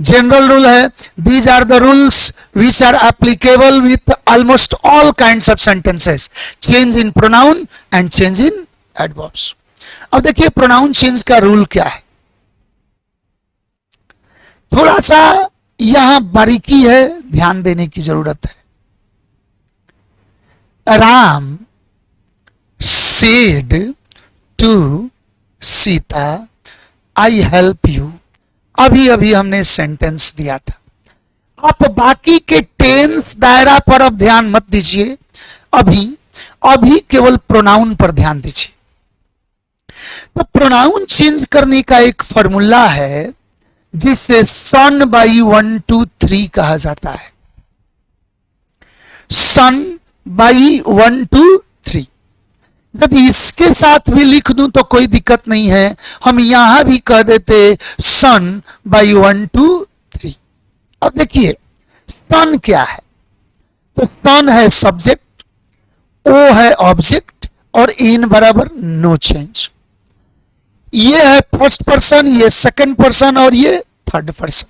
जनरल रूल है these are the rules which are applicable with almost all kinds of sentences, change in pronoun and change in adverbs। अब देखिए प्रोनाउन चेंज का रूल क्या है, थोड़ा सा यहां बारीकी है, ध्यान देने की जरूरत है। Ram said to Sita I help you। अभी अभी हमने सेंटेंस दिया था। आप बाकी के टेंस दायरा पर अब ध्यान मत दीजिए, अभी केवल प्रोनाउन पर ध्यान दीजिए। तो प्रोनाउन चेंज करने का एक फॉर्मूला है जिसे सन बाई 1 2 3 कहा जाता है। सन बाई 1 2 3। यदि इसके साथ भी लिख दूं तो कोई दिक्कत नहीं है, हम यहां भी कह देते सन बाई 1 2 3। अब देखिए सन क्या है, तो सन है सब्जेक्ट, ओ है ऑब्जेक्ट और इन बराबर नो चेंज। ये है फर्स्ट पर्सन, ये सेकंड पर्सन और ये थर्ड पर्सन।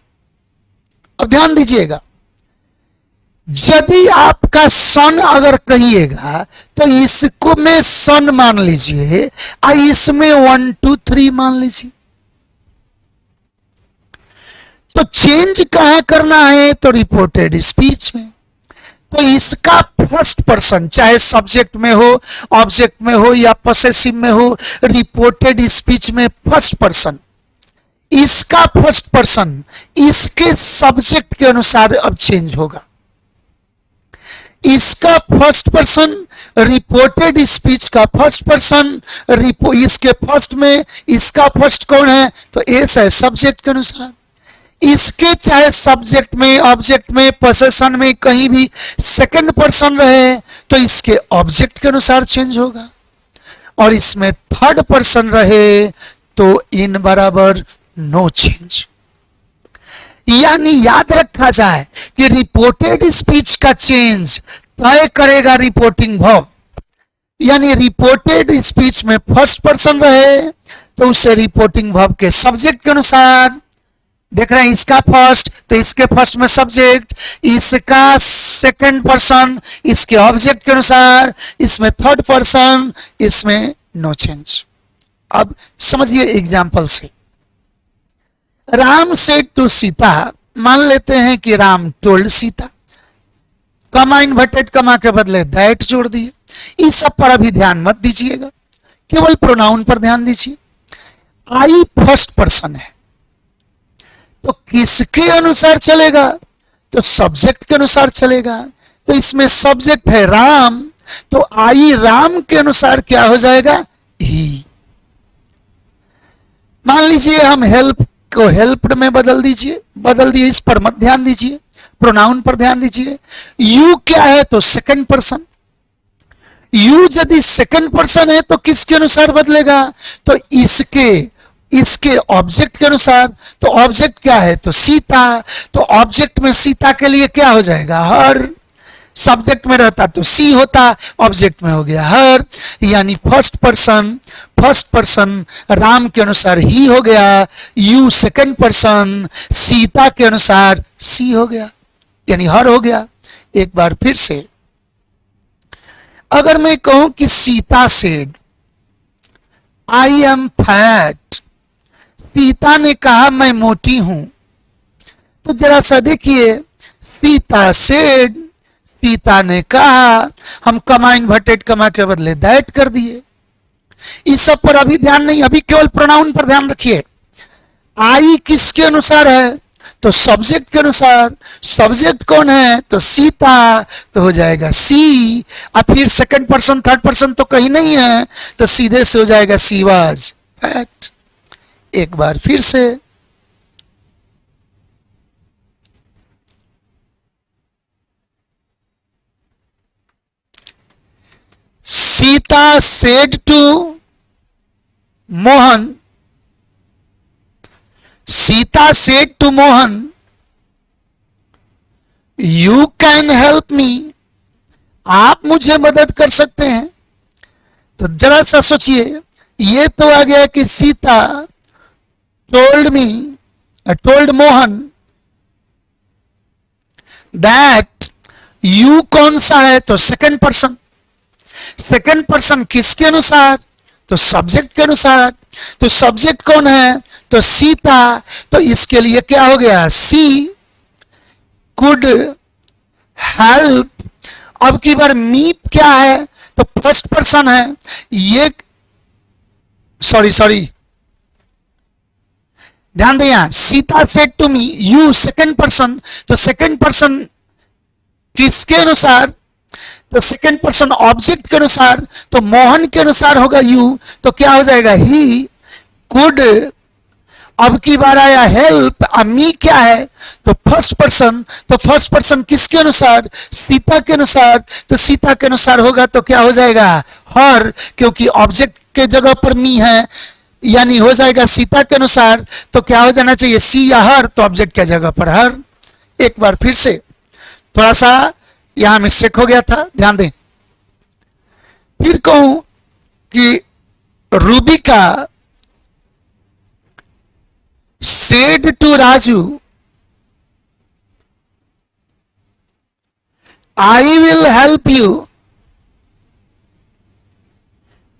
अब ध्यान दीजिएगा, यदि आपका सन अगर कहिएगा तो इसको में सन मान लीजिए और इसमें 1 2 3 मान लीजिए। तो चेंज कहां करना है, तो रिपोर्टेड स्पीच में। तो इसका फर्स्ट पर्सन चाहे सब्जेक्ट में हो, ऑब्जेक्ट में हो या पोसेसिव में हो, रिपोर्टेड स्पीच में फर्स्ट पर्सन, इसका फर्स्ट पर्सन इसके सब्जेक्ट के अनुसार अब चेंज होगा। इसका फर्स्ट पर्सन रिपोर्टेड स्पीच का फर्स्ट पर्सन, इसके फर्स्ट में इसका फर्स्ट कौन है, तो एस है सब्जेक्ट के अनुसार। इसके चाहे सब्जेक्ट में, ऑब्जेक्ट में, पोसेशन में कहीं भी सेकंड पर्सन रहे तो इसके ऑब्जेक्ट के अनुसार चेंज होगा। और इसमें थर्ड पर्सन रहे तो इन बराबर नो चेंज। यानी याद रखा जाए कि रिपोर्टेड स्पीच का चेंज तय करेगा रिपोर्टिंग वर्ब। यानी रिपोर्टेड स्पीच में फर्स्ट पर्सन रहे तो उसे रिपोर्टिंग वर्ब के सब्जेक्ट के अनुसार, देख रहे हैं इसका फर्स्ट तो इसके फर्स्ट में सब्जेक्ट, इसका सेकंड पर्सन इसके ऑब्जेक्ट के अनुसार, इसमें थर्ड पर्सन, इसमें नो चेंज। अब समझिए एग्जाम्पल से, राम सेड टू सीता, मान लेते हैं कि राम टोल्ड सीता, कमा इन्वर्टेड कमा के बदले दैट जोड़ दिए। इस सब पर अभी ध्यान मत दीजिएगा, केवल प्रोनाउन पर ध्यान दीजिए। आई फर्स्ट पर्सन है तो किसके अनुसार चलेगा, तो सब्जेक्ट के अनुसार चलेगा। तो इसमें सब्जेक्ट है राम, तो आई राम के अनुसार क्या हो जाएगा, ही। मान लीजिए हम हेल्प को हेल्प्ड में बदल दिए, इस पर मत ध्यान दीजिए, प्रोनाउन पर ध्यान दीजिए। यू क्या है, तो सेकंड पर्सन। यू यदि सेकंड पर्सन है तो किसके अनुसार बदलेगा, तो इसके इसके ऑब्जेक्ट के अनुसार, तो ऑब्जेक्ट क्या है, तो सीता, तो ऑब्जेक्ट में सीता के लिए क्या हो जाएगा, हर। सब्जेक्ट में रहता तो सी होता, ऑब्जेक्ट में हो गया हर, यानी फर्स्ट पर्सन राम के अनुसार ही हो गया, यू सेकंड पर्सन सीता के अनुसार सी हो गया, यानी हर हो गया। एक बार फिर से, अगर मैं कहूं कि Sita said I M fat, Sita ने कहा मैं मोटी हूं, तो जरा सा देखिए, सीता सेड, सीता ने कहा, हम कमा इन्वर्टेड कमा के बदले दैट कर दिए। इस सब पर अभी ध्यान नहीं, अभी केवल प्रोनाउन पर ध्यान रखिए। आई किसके अनुसार है, तो सब्जेक्ट के अनुसार। सब्जेक्ट कौन है, तो सीता, तो हो जाएगा सी। अब फिर सेकंड पर्सन थर्ड पर्सन तो कहीं नहीं है, तो सीधे से हो जाएगा सी वाज फैट। एक बार फिर से, Sita said to Mohan, Sita said to Mohan you can help me, आप मुझे मदद कर सकते हैं। तो जरा सा सोचिए, ये तो आ गया कि Sita told Mohan that, you कौन सा है, तो सेकंड पर्सन। सेकंड पर्सन किसके अनुसार, तो सब्जेक्ट के अनुसार। तो सब्जेक्ट कौन है, तो सीता, तो इसके लिए क्या हो गया, सी कुड हेल्प। अब की बार मी क्या है, तो फर्स्ट पर्सन है, ये सॉरी ध्यान दें, यहां Sita said to me you second person, तो सेकंड पर्सन किसके अनुसार, तो सेकंड पर्सन ऑब्जेक्ट के अनुसार, तो मोहन के अनुसार होगा यू, तो क्या हो जाएगा ही कुड। अब की बार आया हेल्प, मी क्या है, तो फर्स्ट पर्सन, तो फर्स्ट पर्सन किसके अनुसार, सीता के अनुसार, तो सीता के अनुसार होगा तो क्या हो जाएगा हर, क्योंकि ऑब्जेक्ट के जगह पर मी है, यानी हो जाएगा सीता के अनुसार, तो क्या हो जाना चाहिए सी या हर, तो ऑब्जेक्ट के जगह पर हर। एक बार फिर से, थोड़ा सा यहां मिस्टेक हो गया था, ध्यान दें। फिर कहूं कि Rubika said to Raju I will help you,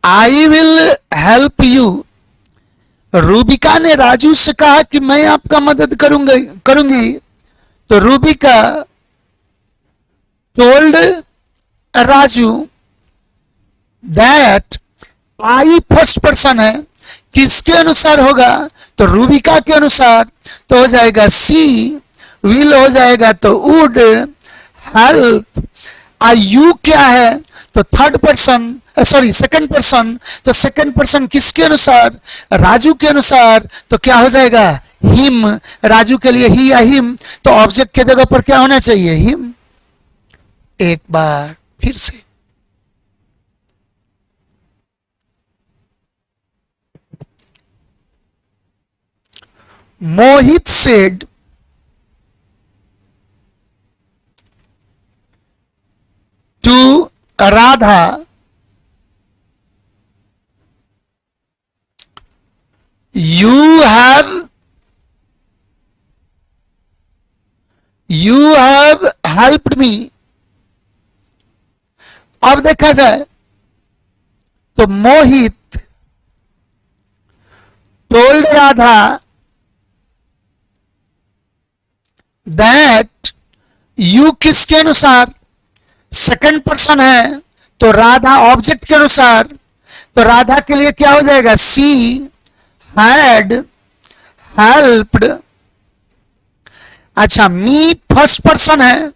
I will help you. Rubika ने राजू से कहा कि मैं आपका मदद करूंगी, तो Rubika told Raju that, I first person है, किसके अनुसार होगा, तो रूबिका के अनुसार, तो हो जाएगा सी, विल हो जाएगा तो वुड, हेल्प। यू क्या है, तो थर्ड पर्सन सेकंड पर्सन, तो सेकंड पर्सन किसके अनुसार, राजू के अनुसार, तो क्या हो जाएगा हिम। राजू के लिए ही या हिम, तो ऑब्जेक्ट के जगह पर क्या होना चाहिए, हिम। एक बार फिर से, Mohit said to Radha you have helped me। अब देखा जाए तो Mohit told Radha that, you किसके अनुसार, सेकंड पर्सन है, तो राधा ऑब्जेक्ट के अनुसार, तो राधा के लिए क्या हो जाएगा सी हैड हेल्प्ड। अच्छा, मी फर्स्ट पर्सन है,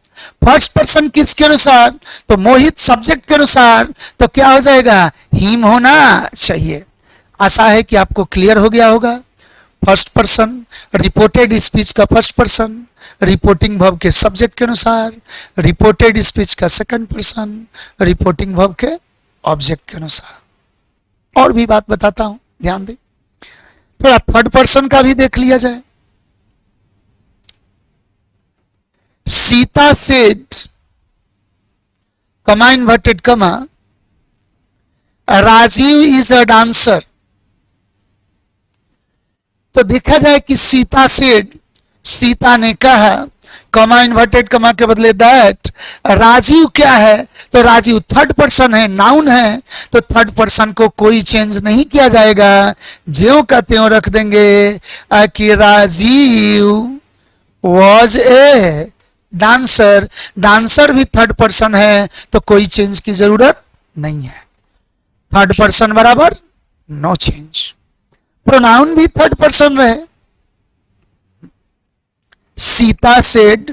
फर्स्ट पर्सन किसके अनुसार, तो मोहित सब्जेक्ट के अनुसार, तो क्या हो जाएगा हिम होना चाहिए। आशा है कि आपको क्लियर हो गया होगा। फर्स्ट पर्सन, रिपोर्टेड स्पीच का फर्स्ट पर्सन, रिपोर्टिंग वर्ब के सब्जेक्ट के अनुसार, रिपोर्टेड स्पीच का सेकंड पर्सन, रिपोर्टिंग वर्ब के ऑब्जेक्ट के अनुसार। और भी बात बताता हूं, ध्यान दें। थोड़ा थर्ड पर्सन का भी देख लिया जाए। सीता सेड, कमा इन्वर्टेड कमा, राजीव इज अ डांसर। तो देखा जाए कि सीता सेड, सीता ने कहा, कमा इन्वर्टेड कमा के बदले दैट, राजीव क्या है, तो राजीव थर्ड पर्सन है, नाउन है, तो थर्ड पर्सन को कोई चेंज नहीं किया जाएगा, ज्यों का त्यों रख देंगे कि Rajiv was a dancer. Dancer भी थर्ड पर्सन है, तो कोई चेंज की जरूरत नहीं है। थर्ड पर्सन बराबर नो चेंज। प्रोनाउन भी थर्ड पर्सन रहे। Sita said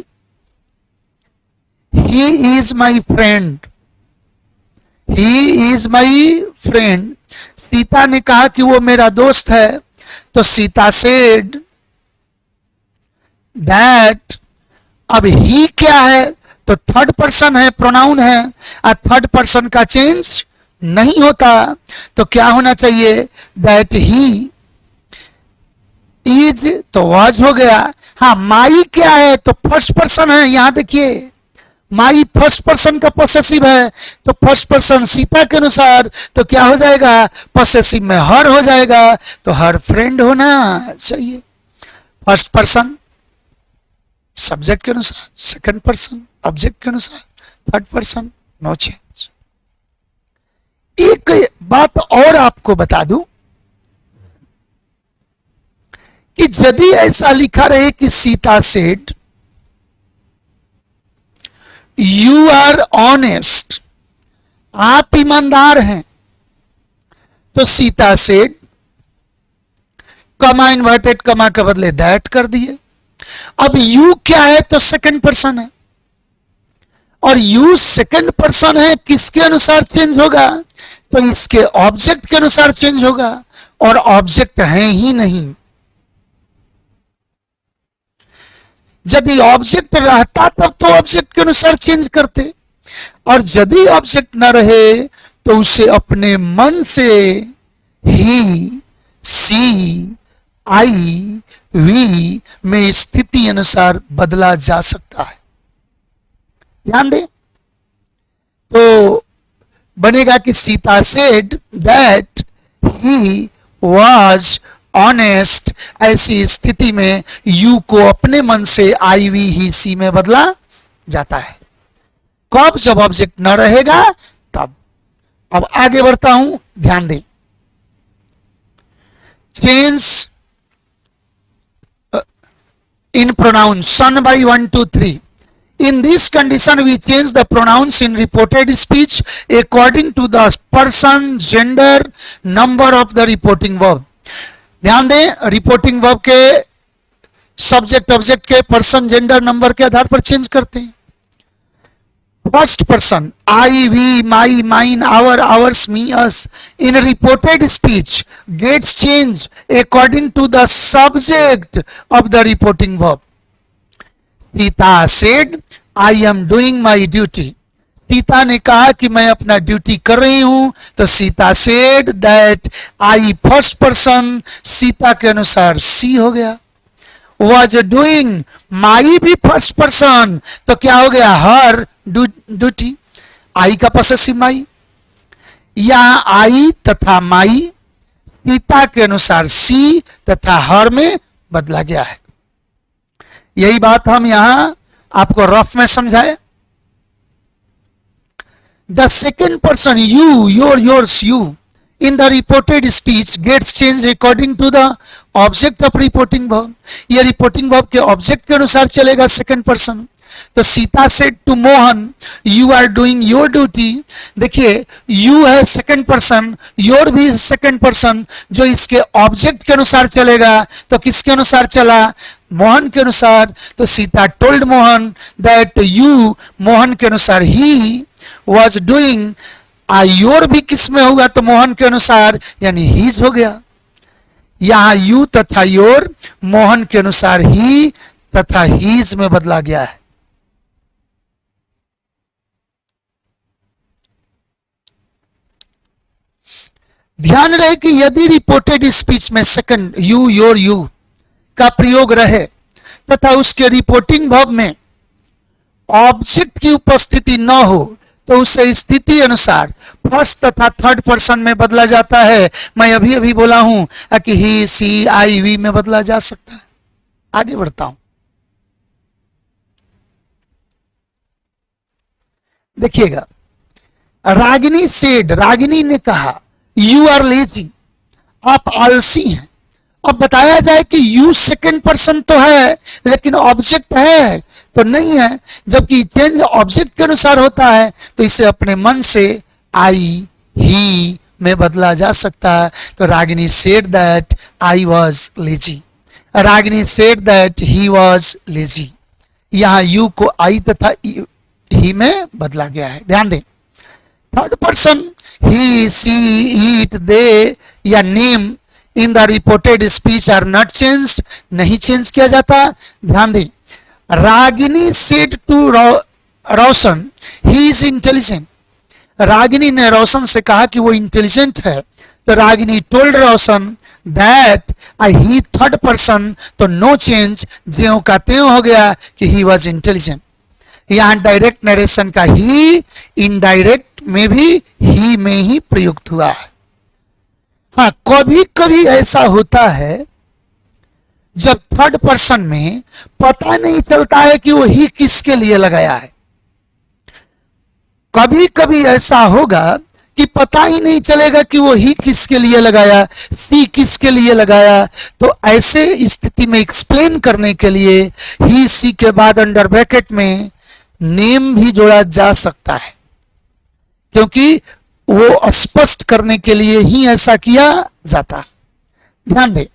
he is my friend, he is my friend. Sita ने कहा कि वो मेरा दोस्त है, तो सीता सेड दैट, अब ही क्या है, तो थर्ड पर्सन है, प्रोनाउन है, और थर्ड पर्सन का चेंज नहीं होता, तो क्या होना चाहिए, दैट ही इज, तो वाज हो गया। हाँ, माई क्या है, तो फर्स्ट पर्सन है, यहां देखिए माई फर्स्ट पर्सन का पोसेसिव है, तो फर्स्ट पर्सन सीता के अनुसार तो क्या हो जाएगा, पोसेसिव में हर हो जाएगा, तो हर फ्रेंड होना चाहिए। फर्स्ट पर्सन सब्जेक्ट के अनुसार, सेकंड पर्सन ऑब्जेक्ट के अनुसार, थर्ड पर्सन नो चेंज। एक बात और आपको बता दूं कि यदि ऐसा लिखा रहे कि Sita said you are honest, आप ईमानदार हैं, तो सीता सेड कमा इन्वर्टेड कमा के बदले दैट कर दिए। अब यू क्या है, तो सेकंड पर्सन है, और यू सेकंड पर्सन है, किसके अनुसार चेंज होगा, तो इसके ऑब्जेक्ट के अनुसार चेंज होगा, और ऑब्जेक्ट है ही नहीं। यदि ऑब्जेक्ट रहता तब तो ऑब्जेक्ट के अनुसार चेंज करते, और यदि ऑब्जेक्ट न रहे तो उसे अपने मन से ही, सी, आई, वी में स्थिति अनुसार बदला जा सकता है। ध्यान दें, तो बनेगा कि Sita said that he was honest. ऐसी स्थिति में यू को अपने मन से आई, वी, ही, सी में बदला जाता है। कब, जब ऑब्जेक्ट न रहेगा तब। अब आगे बढ़ता हूं, ध्यान दें। Change in pronouns, son by 1, 2, 3. In this condition, we change the pronouns in reported speech according to the person, gender, number of the reporting verb. ध्यान दें, रिपोर्टिंग वर्ब के सब्जेक्ट ऑब्जेक्ट के पर्सन, जेंडर, नंबर के आधार पर चेंज करते हैं। First person I, we, my, mine, our, ours, me, us in reported speech gets changed according to the subject of the reporting verb. Sita said, I am doing my duty. Sita ने कहा कि मैं अपना ड्यूटी कर रही हूं, तो Sita said that I first person, Sita के अनुसार सी हो गया। was doing, माई भी फर्स्ट पर्सन, तो क्या हो गया, हर ड्यूटी, आई का पोसेसिव माई। यहां आई तथा माई सीता के अनुसार सी तथा हर में बदला गया है। यही बात हम यहां आपको रफ में समझाए। The second person, you, yours, you, in the reported speech gets changed according to the object of reporting verb. ये reporting verb के object के अनुसार चलेगा second person। तो Sita said to Mohan, you are doing your duty। देखिए you है second person, your भी second person, जो इसके object के अनुसार चलेगा, तो किसके अनुसार चला, मोहन के अनुसार। तो Sita told Mohan that you, Mohan के अनुसार he was doing, योर भी किस में होगा, तो मोहन के अनुसार, यानी हीज हो गया। यहां यू तथा योर मोहन के अनुसार ही तथा हीज में बदला गया है। ध्यान रहे कि यदि रिपोर्टेड स्पीच में सेकंड यू, योर, यू का प्रयोग रहे तथा उसके रिपोर्टिंग वर्ब में ऑब्जेक्ट की उपस्थिति न हो तो उसे स्थिति अनुसार फर्स्ट तथा थर्ड पर्सन में बदला जाता है। मैं अभी अभी बोला हूं कि ही, सी, आई, वी में बदला जा सकता है। आगे बढ़ता हूं, देखिएगा। रागिनी सेड, रागिनी ने कहा यू आर लेजी, आप आलसी हैं। अब बताया जाए कि यू सेकंड पर्सन तो है लेकिन ऑब्जेक्ट है तो नहीं है, जबकि चेंज ऑब्जेक्ट के अनुसार होता है तो इसे अपने मन से आई, ही में बदला जा सकता है। तो Ragini said that I was lazy, Ragini said that he was lazy. यहां यू को आई तथा ही में बदला गया है, ध्यान दें। Third person he, she, it, they या name in the reported speech are not change, नहीं चेंज किया जाता। ध्यान दें, Ragini said to Roshan he is intelligent, Ragini ने रोशन से कहा कि वो इंटेलिजेंट है। तो Ragini told Roshan that he third person, तो नो चेंज, ज्यों का त्यों हो गया कि ही वॉज इंटेलिजेंट। यहां डायरेक्ट नरेशन का ही इनडायरेक्ट में भी ही में ही प्रयुक्त हुआ है। हाँ, कभी कभी ऐसा होता है जब थर्ड पर्सन में पता नहीं चलता है कि वो ही किसके लिए लगाया है। कभी कभी ऐसा होगा कि पता ही नहीं चलेगा कि वो ही किसके लिए लगाया, सी किसके लिए लगाया। तो ऐसे स्थिति में एक्सप्लेन करने के लिए ही, सी के बाद अंडर ब्रैकेट में नेम भी जोड़ा जा सकता है, क्योंकि वो स्पष्ट करने के लिए ही ऐसा किया जाता। ध्यान दें,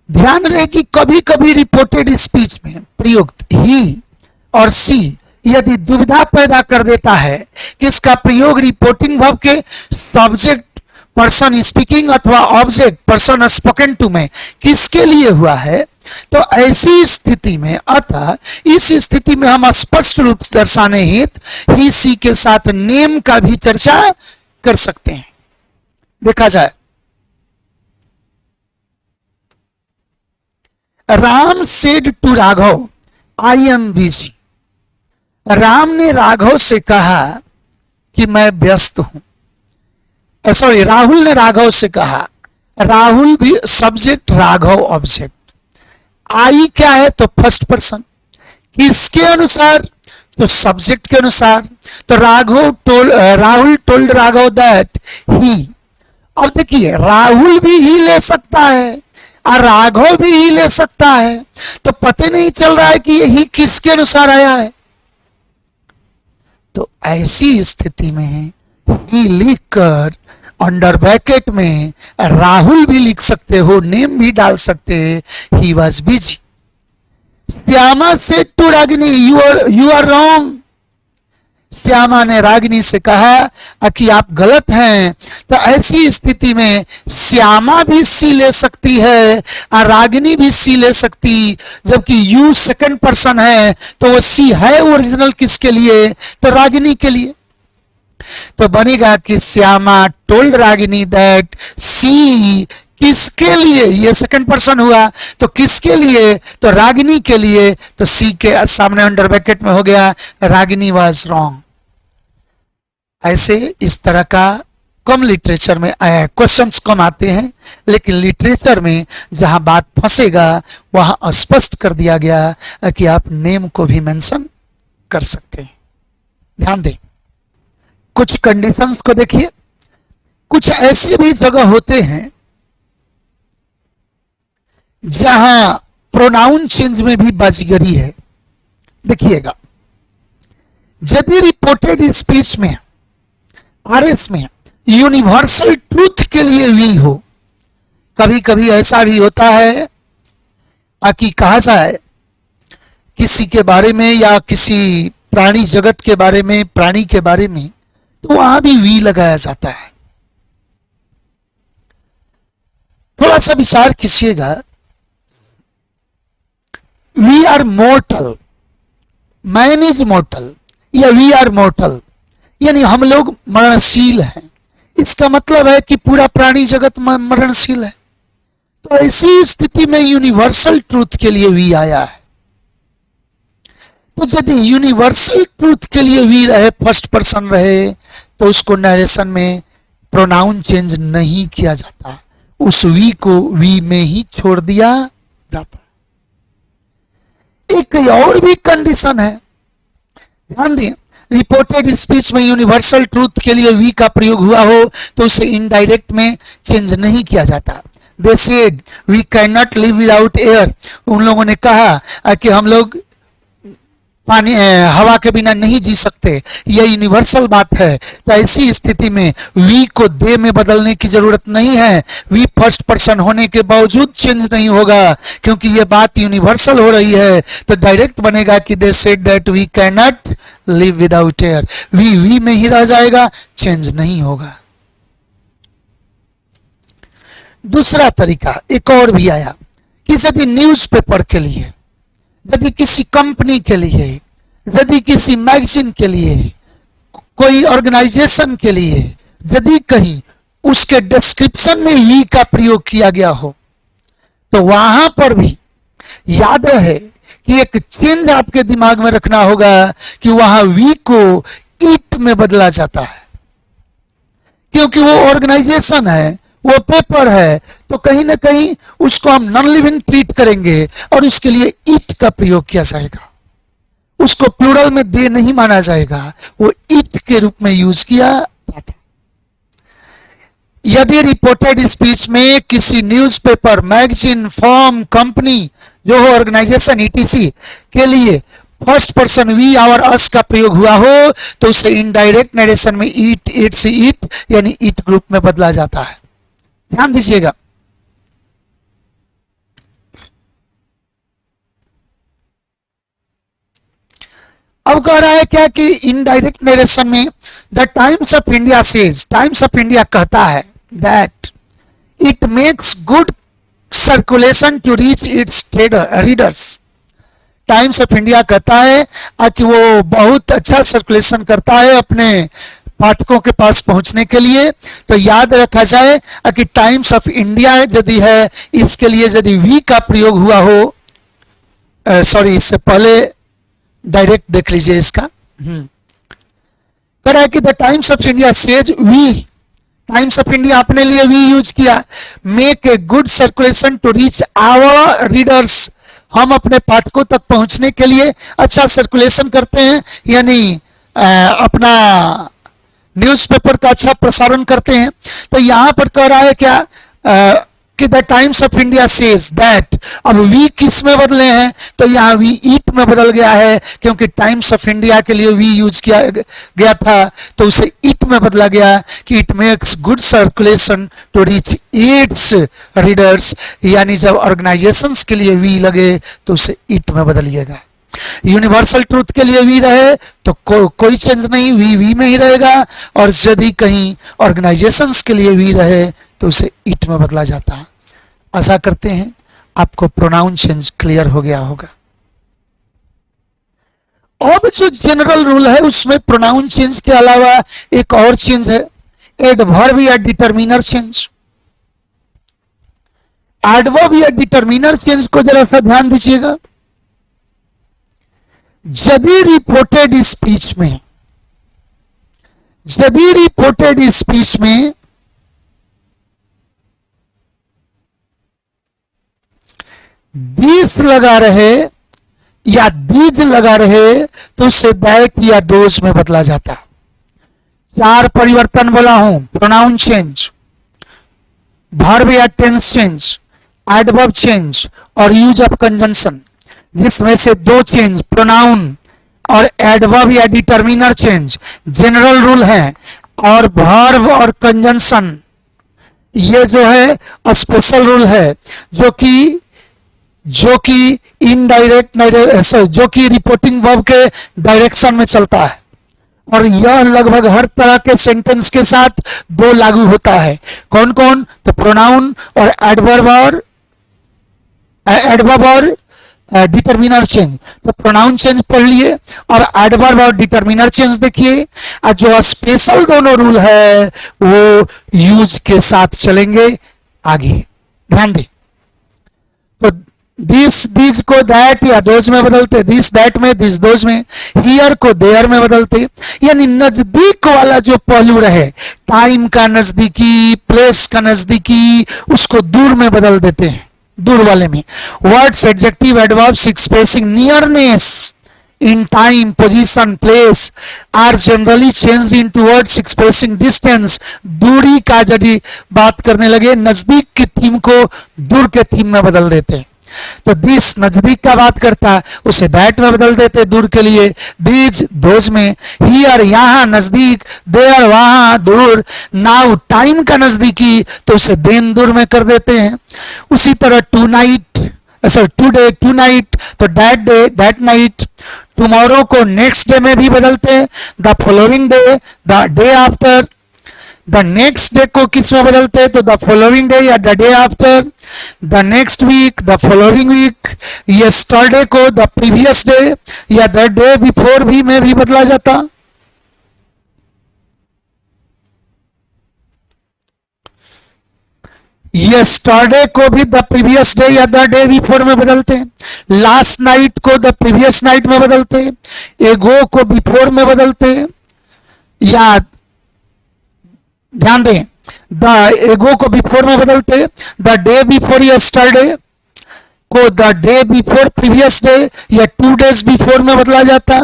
ध्यान रहे कि कभी कभी रिपोर्टेड स्पीच में प्रयुक्त ही और सी यदि दुविधा पैदा कर देता है कि इसका प्रयोग रिपोर्टिंग वर्ब के सब्जेक्ट पर्सन स्पीकिंग अथवा ऑब्जेक्ट पर्सन स्पोकन टू में किसके लिए हुआ है, तो ऐसी स्थिति में, अतः इस स्थिति में हम स्पष्ट रूप से दर्शाने हेतु ही, सी के साथ नेम का भी चर्चा कर सकते हैं। देखा जाए, Ram said to Raghav I am busy, Ram ने राघव से कहा कि मैं व्यस्त हूं। सॉरी, राहुल ने राघव से कहा, राहुल भी सब्जेक्ट, राघव ऑब्जेक्ट। आई क्या है, तो फर्स्ट पर्सन, किसके अनुसार, तो सब्जेक्ट के अनुसार। तो Rahul told Raghav that he. अब देखिए, राहुल भी ही ले सकता है और राघव भी ही ले सकता है, तो पता नहीं चल रहा है कि ये ही किसके अनुसार आया है। तो ऐसी स्थिति में ही लिखकर अंडर ब्रैकेट में राहुल भी लिख सकते हो, नेम भी डाल सकते हैं, he was busy. Shyama said to Ragini you are wrong, Shyama ने रागिनी से कहा कि आप गलत हैं। तो ऐसी स्थिति में श्यामा भी सी ले सकती है और रागिनी भी सी ले सकती, जबकि यू सेकंड पर्सन है तो वो सी है ओरिजिनल किसके लिए, तो रागिनी के लिए। तो बनेगा कि श्यामा टोल्ड रागिनी दैट सी, किसके लिए, ये सेकंड पर्सन हुआ तो किसके लिए, तो रागिनी के लिए। तो सी के सामने अंडर ब्रैकेट में हो गया रागिनी वाज रॉन्ग। ऐसे इस तरह का कम लिटरेचर में क्वेश्चंस कम आते हैं, लेकिन लिटरेचर में जहां बात फंसेगा वहां स्पष्ट कर दिया गया कि आप नेम को भी मेंशन कर सकते हैं। ध्यान दें, कुछ कंडीशंस को देखिए। कुछ ऐसे भी जगह होते हैं जहां प्रोनाउन चेंज में भी बाजीगरी है। देखिएगा, यदि रिपोर्टेड स्पीच में, आरएस में यूनिवर्सल ट्रूथ के लिए वी हो, कभी कभी ऐसा भी होता है कि कहा जाए किसी के बारे में या किसी प्राणी जगत के बारे में, प्राणी के बारे में, तो वहां भी वी लगाया जाता है। थोड़ा सा विचार कीजिएगा, we are mortal, man is mortal या वी आर मोर्टल, यानी हम लोग मरणशील हैं। इसका मतलब है कि पूरा प्राणी जगत मरणशील है। तो ऐसी स्थिति में यूनिवर्सल ट्रूथ के लिए वी आया है। तो यदि यूनिवर्सल ट्रूथ के लिए वी रहे, फर्स्ट पर्सन रहे, तो उसको नरेशन में प्रोनाउन चेंज नहीं किया जाता, उस वी को वी में ही छोड़ दिया जाता। एक और भी कंडीशन है, ध्यान दें, रिपोर्टेड स्पीच में यूनिवर्सल ट्रूथ के लिए वी का प्रयोग हुआ हो तो उसे इनडायरेक्ट में चेंज नहीं किया जाता। They said we can not live without air, उन लोगों ने कहा कि हम लोग पानी हवा के बिना नहीं जी सकते, यह यूनिवर्सल बात है। तो ऐसी स्थिति में वी को दे में बदलने की जरूरत नहीं है, वी फर्स्ट पर्सन होने के बावजूद चेंज नहीं होगा क्योंकि यह बात यूनिवर्सल हो रही है। तो डायरेक्ट बनेगा कि they said that we can not live without air, we में ही रह जाएगा, चेंज नहीं होगा। दूसरा तरीका एक और भी आया कि यदि न्यूज़पेपर के लिए, यदि किसी कंपनी के लिए, यदि किसी मैगजीन के लिए, कोई ऑर्गेनाइजेशन के लिए, यदि कहीं उसके डिस्क्रिप्शन में वी का प्रयोग किया गया हो तो वहां पर भी याद रहे कि एक चेंज आपके दिमाग में रखना होगा कि वहां वी को इट में बदला जाता है, क्योंकि वो ऑर्गेनाइजेशन है, वो पेपर है, तो कहीं ना कहीं उसको हम नॉन लिविंग ट्रीट करेंगे और उसके लिए इट का प्रयोग किया जाएगा, उसको प्लूरल में दे नहीं माना जाएगा, वो इट के रूप में यूज किया जाता। यदि रिपोर्टेड स्पीच में किसी न्यूज़पेपर, मैगजीन, फर्म, कंपनी जो हो, ऑर्गेनाइजेशन ईटीसी के लिए फर्स्ट पर्सन वी और अस का प्रयोग हुआ हो तो उसे इनडायरेक्ट नरेशन में इट, इट से इट यानी इट ग्रुप में बदला जाता है। ध्यान दीजिएगा। अब कह रहा है क्या कि इनडायरेक्ट नरेशन में the Times of India says, Times of India कहता है that it makes good circulation to reach its readers. Times of India कहता है कि वो बहुत अच्छा सर्कुलेशन करता है अपने पाठकों के पास पहुंचने के लिए। तो याद रखा जाए कि टाइम्स ऑफ इंडिया यदि है, इसके लिए यदि वी का प्रयोग हुआ हो, सॉरी इससे पहले डायरेक्ट देख लीजिए इसका, कह रहा है कि the Times of India says we, Times of India अपने लिए वी यूज किया, make a good circulation to reach our readers, हम अपने पाठकों तक पहुंचने के लिए अच्छा सर्कुलेशन करते हैं, यानी अपना न्यूज़पेपर का अच्छा प्रसारण करते हैं। तो यहां पर कह रहा है क्या कि the Times of India says that, अब वी किस में बदले हैं तो यहाँ वी इट में बदल गया है क्योंकि टाइम्स ऑफ इंडिया के लिए वी यूज किया गया था तो उसे इट में बदला गया कि it makes good circulation to reach its readers, यानी जब ऑर्गेनाइजेशंस के लिए वी लगे तो उसे इट में बदलिएगा। यूनिवर्सल ट्रूथ के लिए वी रहे तो कोई चेंज नहीं, वी में ही रहेगा, और यदि कहीं ऑर्गेनाइजेशंस के लिए वी रहे तो उसे इट में बदला जाता है। आशा करते हैं आपको प्रोनाउन चेंज क्लियर हो गया होगा। अब जो जनरल रूल है उसमें प्रोनाउन चेंज के अलावा एक और चेंज है, एडवर्ब या डिटरमिनर चेंज। एडवर्ब या डिटरमिनर चेंज को जरा सा ध्यान दीजिएगा। यदि रिपोर्टेड स्पीच में, यदि रिपोर्टेड स्पीच में दिस लगा रहे या दीज लगा रहे तो उसे दैट या दोज में बदला जाता। चार परिवर्तन बोला हूं, प्रोनाउन चेंज, वर्ब या टेंस चेंज, एडवर्ब चेंज और यूज ऑफ कंजंक्शन, जिसमें से दो चेंज प्रोनाउन और एडवर्ब या डिटरमिनर चेंज जनरल रूल है, और वर्ब और कंजंक्शन ये जो है स्पेशल रूल है, जो कि इनडायरेक्ट, जो कि रिपोर्टिंग वर्ब के डायरेक्शन में चलता है, और यह लगभग हर तरह के सेंटेंस के साथ दो लागू होता है। कौन कौन? तो प्रोनाउन और एडवर्ब और डिटरमिनर चेंज, तो प्रोनाउन चेंज पढ़ लिए और एडवर्ब और डिटरमिनर चेंज देखिए। और जो स्पेशल दोनों रूल है वो यूज के साथ चलेंगे आगे, ध्यान दें। तो दिस दिस को दैट या दोज में बदलते, दिस दैट में, दिस दोज में, हियर को देयर में बदलते, यानी नजदीक वाला जो पहलू रहे, टाइम का नजदीकी, प्लेस का नजदीकी, उसको दूर में बदल देते हैं, दूर वाले में। Words, adjective, adverbs expressing nearness in time, position, place are generally changed into words expressing distance। दूरी का यदि बात करने लगे, नजदीक की थीम को दूर के थीम में बदल देते हैं। तो दिस नजदीक का बात करता है, उसे दैट में बदल देते दूर के लिए, दीज दोज में, हियर यहां नजदीक, देयर वहां दूर, नाउ टाइम का नजदीकी, तो उसे देन दूर में कर देते हैं। उसी तरह tonight, sir today tonight, तो that day that night. Tomorrow को नेक्स्ट डे में भी बदलते हैं, the following day, the day after. The next day को किस में बदलते हैं, तो द फॉलोइंग डे या the day after. The next week, the following week. Yesterday को द प्रीवियस डे या द डे बिफोर भी में भी बदला जाता। यस्टरडे को भी द प्रीवियस डे या द डे बिफोर में बदलते हैं। लास्ट नाइट को द प्रीवियस नाइट में बदलते हैं। एगो को बिफोर में बदलते हैं, या ध्यान दें, द एगो को बिफोर में बदलते, द डे बिफोर यस्टरडे को the day before previous day या 2 days बिफोर में बदला जाता।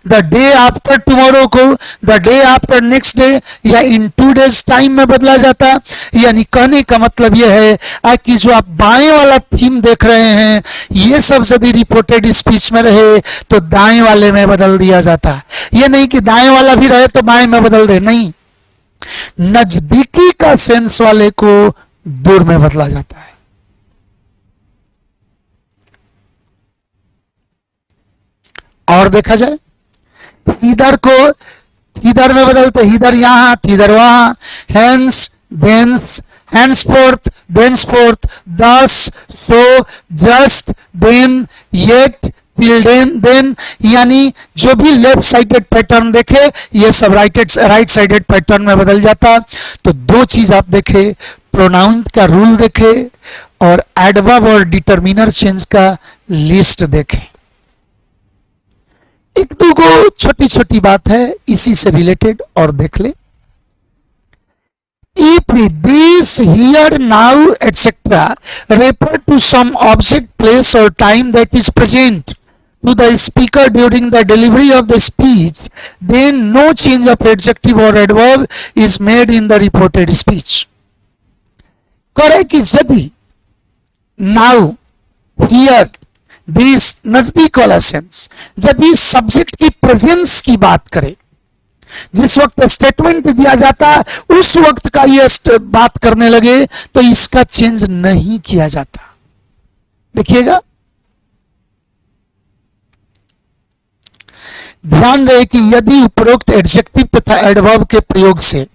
द डे आफ्टर टुमारो को the day after next day या इन 2 days टाइम में बदला जाता। यानी कहने का मतलब यह है कि जो आप बाएं वाला थीम देख रहे हैं, ये सब यदि रिपोर्टेड स्पीच में रहे तो दाएं वाले में बदल दिया जाता। ये नहीं कि दाएं वाला भी रहे तो बाएं में बदल दे, नहीं, नजदीकी का सेंस वाले को दूर में बदला जाता है। और देखा जाए, इधर को इधर में बदलते, इधर यहां, इधर वहां, hence, dense, henceforth, thenceforth, thus, so, just, then, yet, till then, यानी जो भी लेफ्ट साइडेड पैटर्न देखे ये सब राइट साइडेड पैटर्न में बदल जाता। तो दो चीज आप देखे, प्रोनाउन का रूल देखे और एडवर्ब और डिटरमिनर चेंज का लिस्ट देखे। एक दो को छोटी छोटी बात है इसी से रिलेटेड और देख ले। If this, here, now, etc. refer to some object, place or time that is present to the speaker during the delivery of the speech, then no change of adjective or adverb is made in the reported speech। करे कि यदि now, here, दिस नजदीक वाला सेंस यदि सब्जेक्ट की प्रेजेंस की बात करें, जिस वक्त स्टेटमेंट दिया जाता उस वक्त का ये बात करने लगे तो इसका चेंज नहीं किया जाता। देखिएगा, ध्यान रहे कि यदि उपरोक्त एडजेक्टिव तथा एडवर्ब के प्रयोग से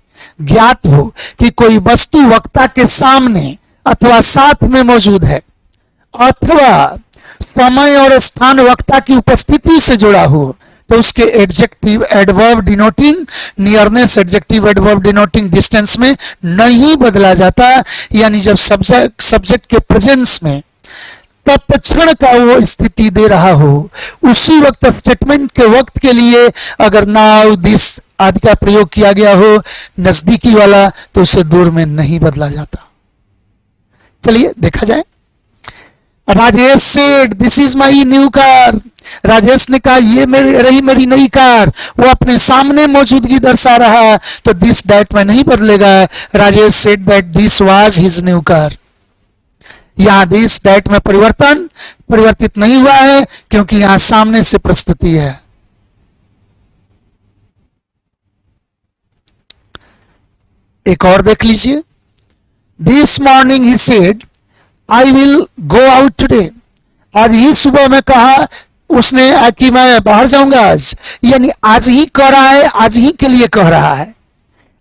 ज्ञात हो कि कोई वस्तु वक्ता के सामने अथवा साथ में मौजूद है, अथवा समय और स्थान वक्ता की उपस्थिति से जुड़ा हो, तो उसके adjective adverb denoting nearness, adjective adverb denoting distance में नहीं बदला जाता। यानी जब सब्जेक्ट के प्रेजेंस में तत्क्षण का वो स्थिति दे रहा हो, उसी वक्त स्टेटमेंट के वक्त के लिए अगर नाउ, दिस आदि का प्रयोग किया गया हो नजदीकी वाला, तो उसे दूर में नहीं बदला जाता। चलिए देखा जाए। Rajesh said this is my new car. Rajesh ने कहा ये मेरी नई कार। वो अपने सामने मौजूदगी दर्शा रहा, तो दिस दैट में नहीं बदलेगा। Rajesh said that this was his new car. यहां दिस दैट में परिवर्तित नहीं हुआ है क्योंकि यहां सामने से प्रस्तुति है। एक और देख लीजिए। This morning he said I will go out today. आज ही सुबह में कहा उसने कि मैं बाहर जाऊंगा आज, यानी आज ही कह रहा है, आज ही के लिए कह रहा है,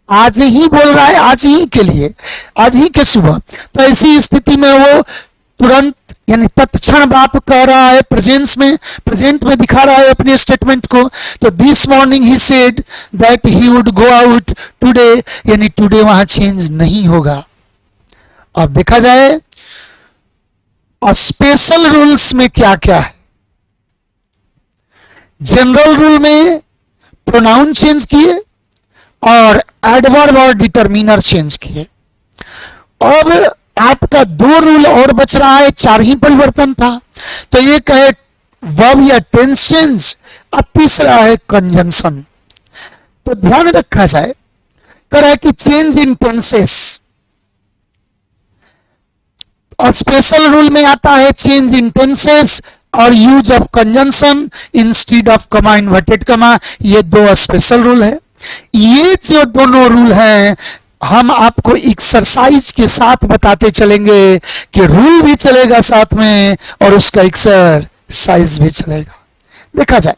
आज ही बोल रहा है, आज ही के लिए, आज ही के सुबह। तो ऐसी स्थिति में वो तुरंत यानी तत्क्षण बाप कह रहा है, प्रेजेंट में दिखा रहा है अपने स्टेटमेंट को। तो this morning he said that he would go out today, यानी टुडे वहां चेंज नहीं होगा। अब देखा जाए स्पेशल रूल्स में क्या क्या है। जनरल रूल में प्रोनाउन चेंज किए और एडवर्ब और डिटरमिनर चेंज किए। अब आपका 2 रूल और बच रहा है, 4 ही परिवर्तन था। तो एक है वर्ब या टेंस चेंज, अब तीसरा है कंजंक्शन। तो ध्यान रखा जाए, कह रहा है कि चेंज इन टेंसेस, और स्पेशल रूल में आता है चेंज इन टेंसेस और use of conjunction instead of कमा इन्वर्टेड कमा। ये 2 स्पेशल रूल है। ये जो दोनों रूल हैं हम आपको एक्सरसाइज के साथ बताते चलेंगे कि रूल भी चलेगा साथ में और उसका एक्सरसाइज भी चलेगा। देखा जाए,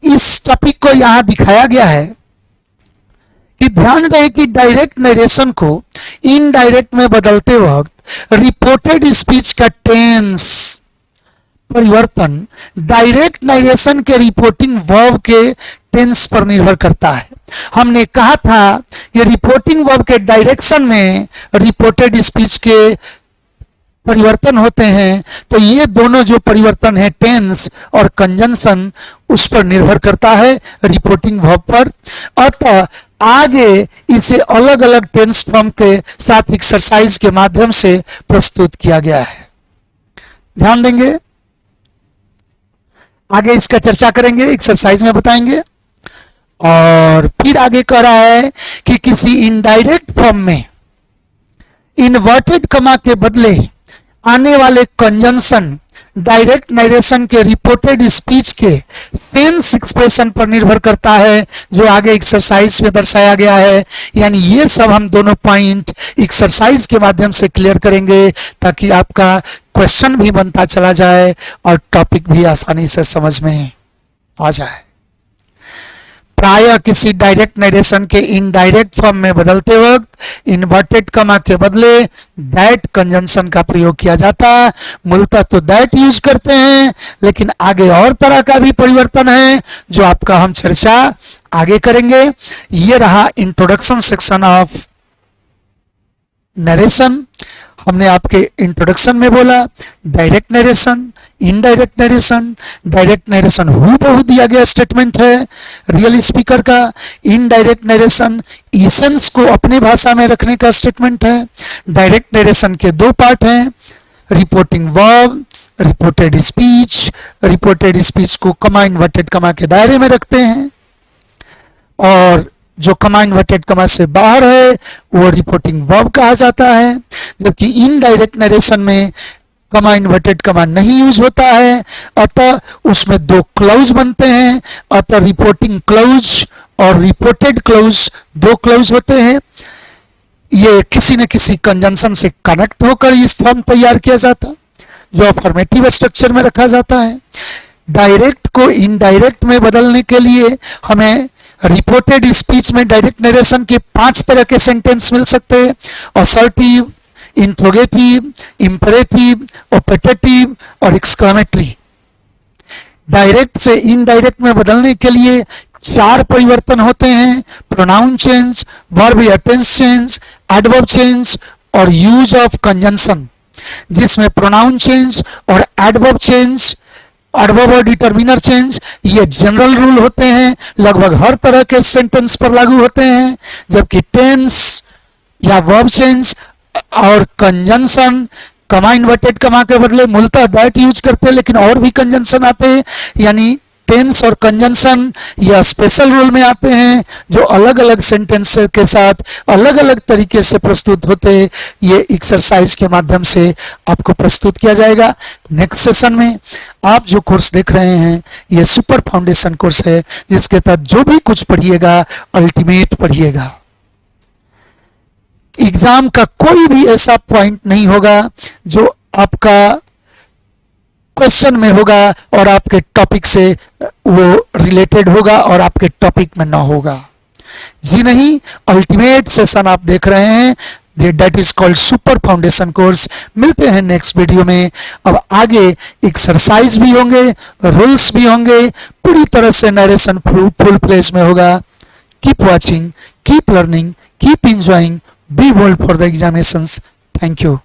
इस टॉपिक को यहां दिखाया गया है कि ध्यान रहे कि डायरेक्ट नरेशन को इनडायरेक्ट में बदलते वक्त रिपोर्टेड स्पीच का टेंस परिवर्तन डायरेक्ट नरेशन के रिपोर्टिंग वर्ब के टेंस पर निर्भर करता है। हमने कहा था कि रिपोर्टिंग वर्ब के डायरेक्शन में रिपोर्टेड स्पीच के परिवर्तन होते हैं। तो ये दोनों जो परिवर्तन है टेंस और कंजंक्शन, उस पर निर्भर करता है, रिपोर्टिंग वर्ब पर। अतः आगे इसे अलग अलग टेंस फॉर्म के साथ एक्सरसाइज के माध्यम से प्रस्तुत किया गया है। ध्यान देंगे, आगे इसका चर्चा करेंगे, एक्सरसाइज में बताएंगे। और फिर आगे कह रहा है कि किसी इनडायरेक्ट फॉर्म में इन्वर्टेड कमा के बदले आने वाले कंजंक्शन डायरेक्ट नरेशन के रिपोर्टेड स्पीच के सेंस एक्सप्रेशन पर निर्भर करता है, जो आगे एक्सरसाइज में दर्शाया गया है। यानी ये सब हम दोनों पॉइंट एक्सरसाइज के माध्यम से क्लियर करेंगे ताकि आपका क्वेश्चन भी बनता चला जाए और टॉपिक भी आसानी से समझ में आ जाए। प्राय किसी डायरेक्ट नरेशन के इनडायरेक्ट फॉर्म में बदलते वक्त इन्वर्टेड कमा के बदले दैट कंजंक्शन का प्रयोग किया जाता है। मूलतः तो दैट यूज करते हैं, लेकिन आगे और तरह का भी परिवर्तन है जो आपका हम चर्चा आगे करेंगे। ये रहा इंट्रोडक्शन सेक्शन ऑफ नरेशन। हमने आपके इंट्रोडक्शन में बोला direct narration, indirect narration. Direct narration हूबहू दिया गया स्टेटमेंट है रियल स्पीकर का। इनडायरेक्ट नरेशन इसेंस को अपने भाषा में रखने का स्टेटमेंट है। डायरेक्ट नरेशन के 2 पार्ट हैं, reporting verb, reported speech. Reported speech को कमा इन्वर्टेड कमा के दायरे में रखते हैं और जो कमा इन्वर्टेड कमा से बाहर है वो रिपोर्टिंग वर्ब कहा जाता है। जबकि इनडायरेक्ट नरेशन में कमा इन्वर्टेड कमा नहीं यूज होता है, अतः उसमें 2 क्लॉज बनते हैं। अतः रिपोर्टिंग क्लॉज और रिपोर्टेड क्लॉज 2 क्लॉज होते हैं। ये किसी न किसी कंजंक्शन से कनेक्ट होकर इस फॉर्म तैयार किया जाता, जो अफर्मेटिव स्ट्रक्चर में रखा जाता है। डायरेक्ट को इनडायरेक्ट में बदलने के लिए हमें रिपोर्टेड स्पीच में डायरेक्ट नरेशन के 5 तरह के सेंटेंस मिल सकते हैं, असर्टिव, इंट्रोगेटिव, इंपरेटिव, ऑपरेटिव और एक्सक्लेमेटरी। डायरेक्ट से इनडायरेक्ट में बदलने के लिए 4 परिवर्तन होते हैं, प्रोनाउन चेंज, वर्ब या टेंस चेंज, एडवर्ब चेंज और यूज ऑफ कंजंक्शन। जिसमें प्रोनाउन चेंज और एडवर्ब चेंज, एडवर्ब और डिटरमिनर चेंज ये जनरल रूल होते हैं, लगभग हर तरह के सेंटेंस पर लागू होते हैं। जबकि टेंस या वर्ब चेंज और कंजंक्शन कमा इन्वर्टेड कमा के बदले मूलतः दैट यूज करते हैं, लेकिन और भी कंजंक्शन आते हैं। यानी टेंस और कंजंक्शन या स्पेशल रूल में आते हैं, जो अलग अलग सेंटेंस के साथ अलग अलग तरीके से प्रस्तुत होते हैं। ये एक्सरसाइज के माध्यम से आपको प्रस्तुत किया जाएगा। नेक्स्ट सेशन में आप जो कोर्स देख रहे हैं ये सुपर फाउंडेशन कोर्स है, जिसके तहत जो भी कुछ पढ़िएगा अल्टीमेट पढ़िएगा। एग्जाम का कोई भी ऐसा पॉइंट नहीं होगा जो आपका क्वेश्चन में होगा और आपके टॉपिक से वो रिलेटेड होगा और आपके टॉपिक में ना होगा। जी नहीं, अल्टीमेट सेशन आप देख रहे हैं। That is called super foundation course. मिलते हैं नेक्स्ट वीडियो में। अब आगे एक्सरसाइज भी होंगे, रूल्स भी होंगे, पूरी तरह से नरेशन फुल प्लेस में होगा। Keep watching, keep learning, keep enjoying, be bold for the examinations. Thank you.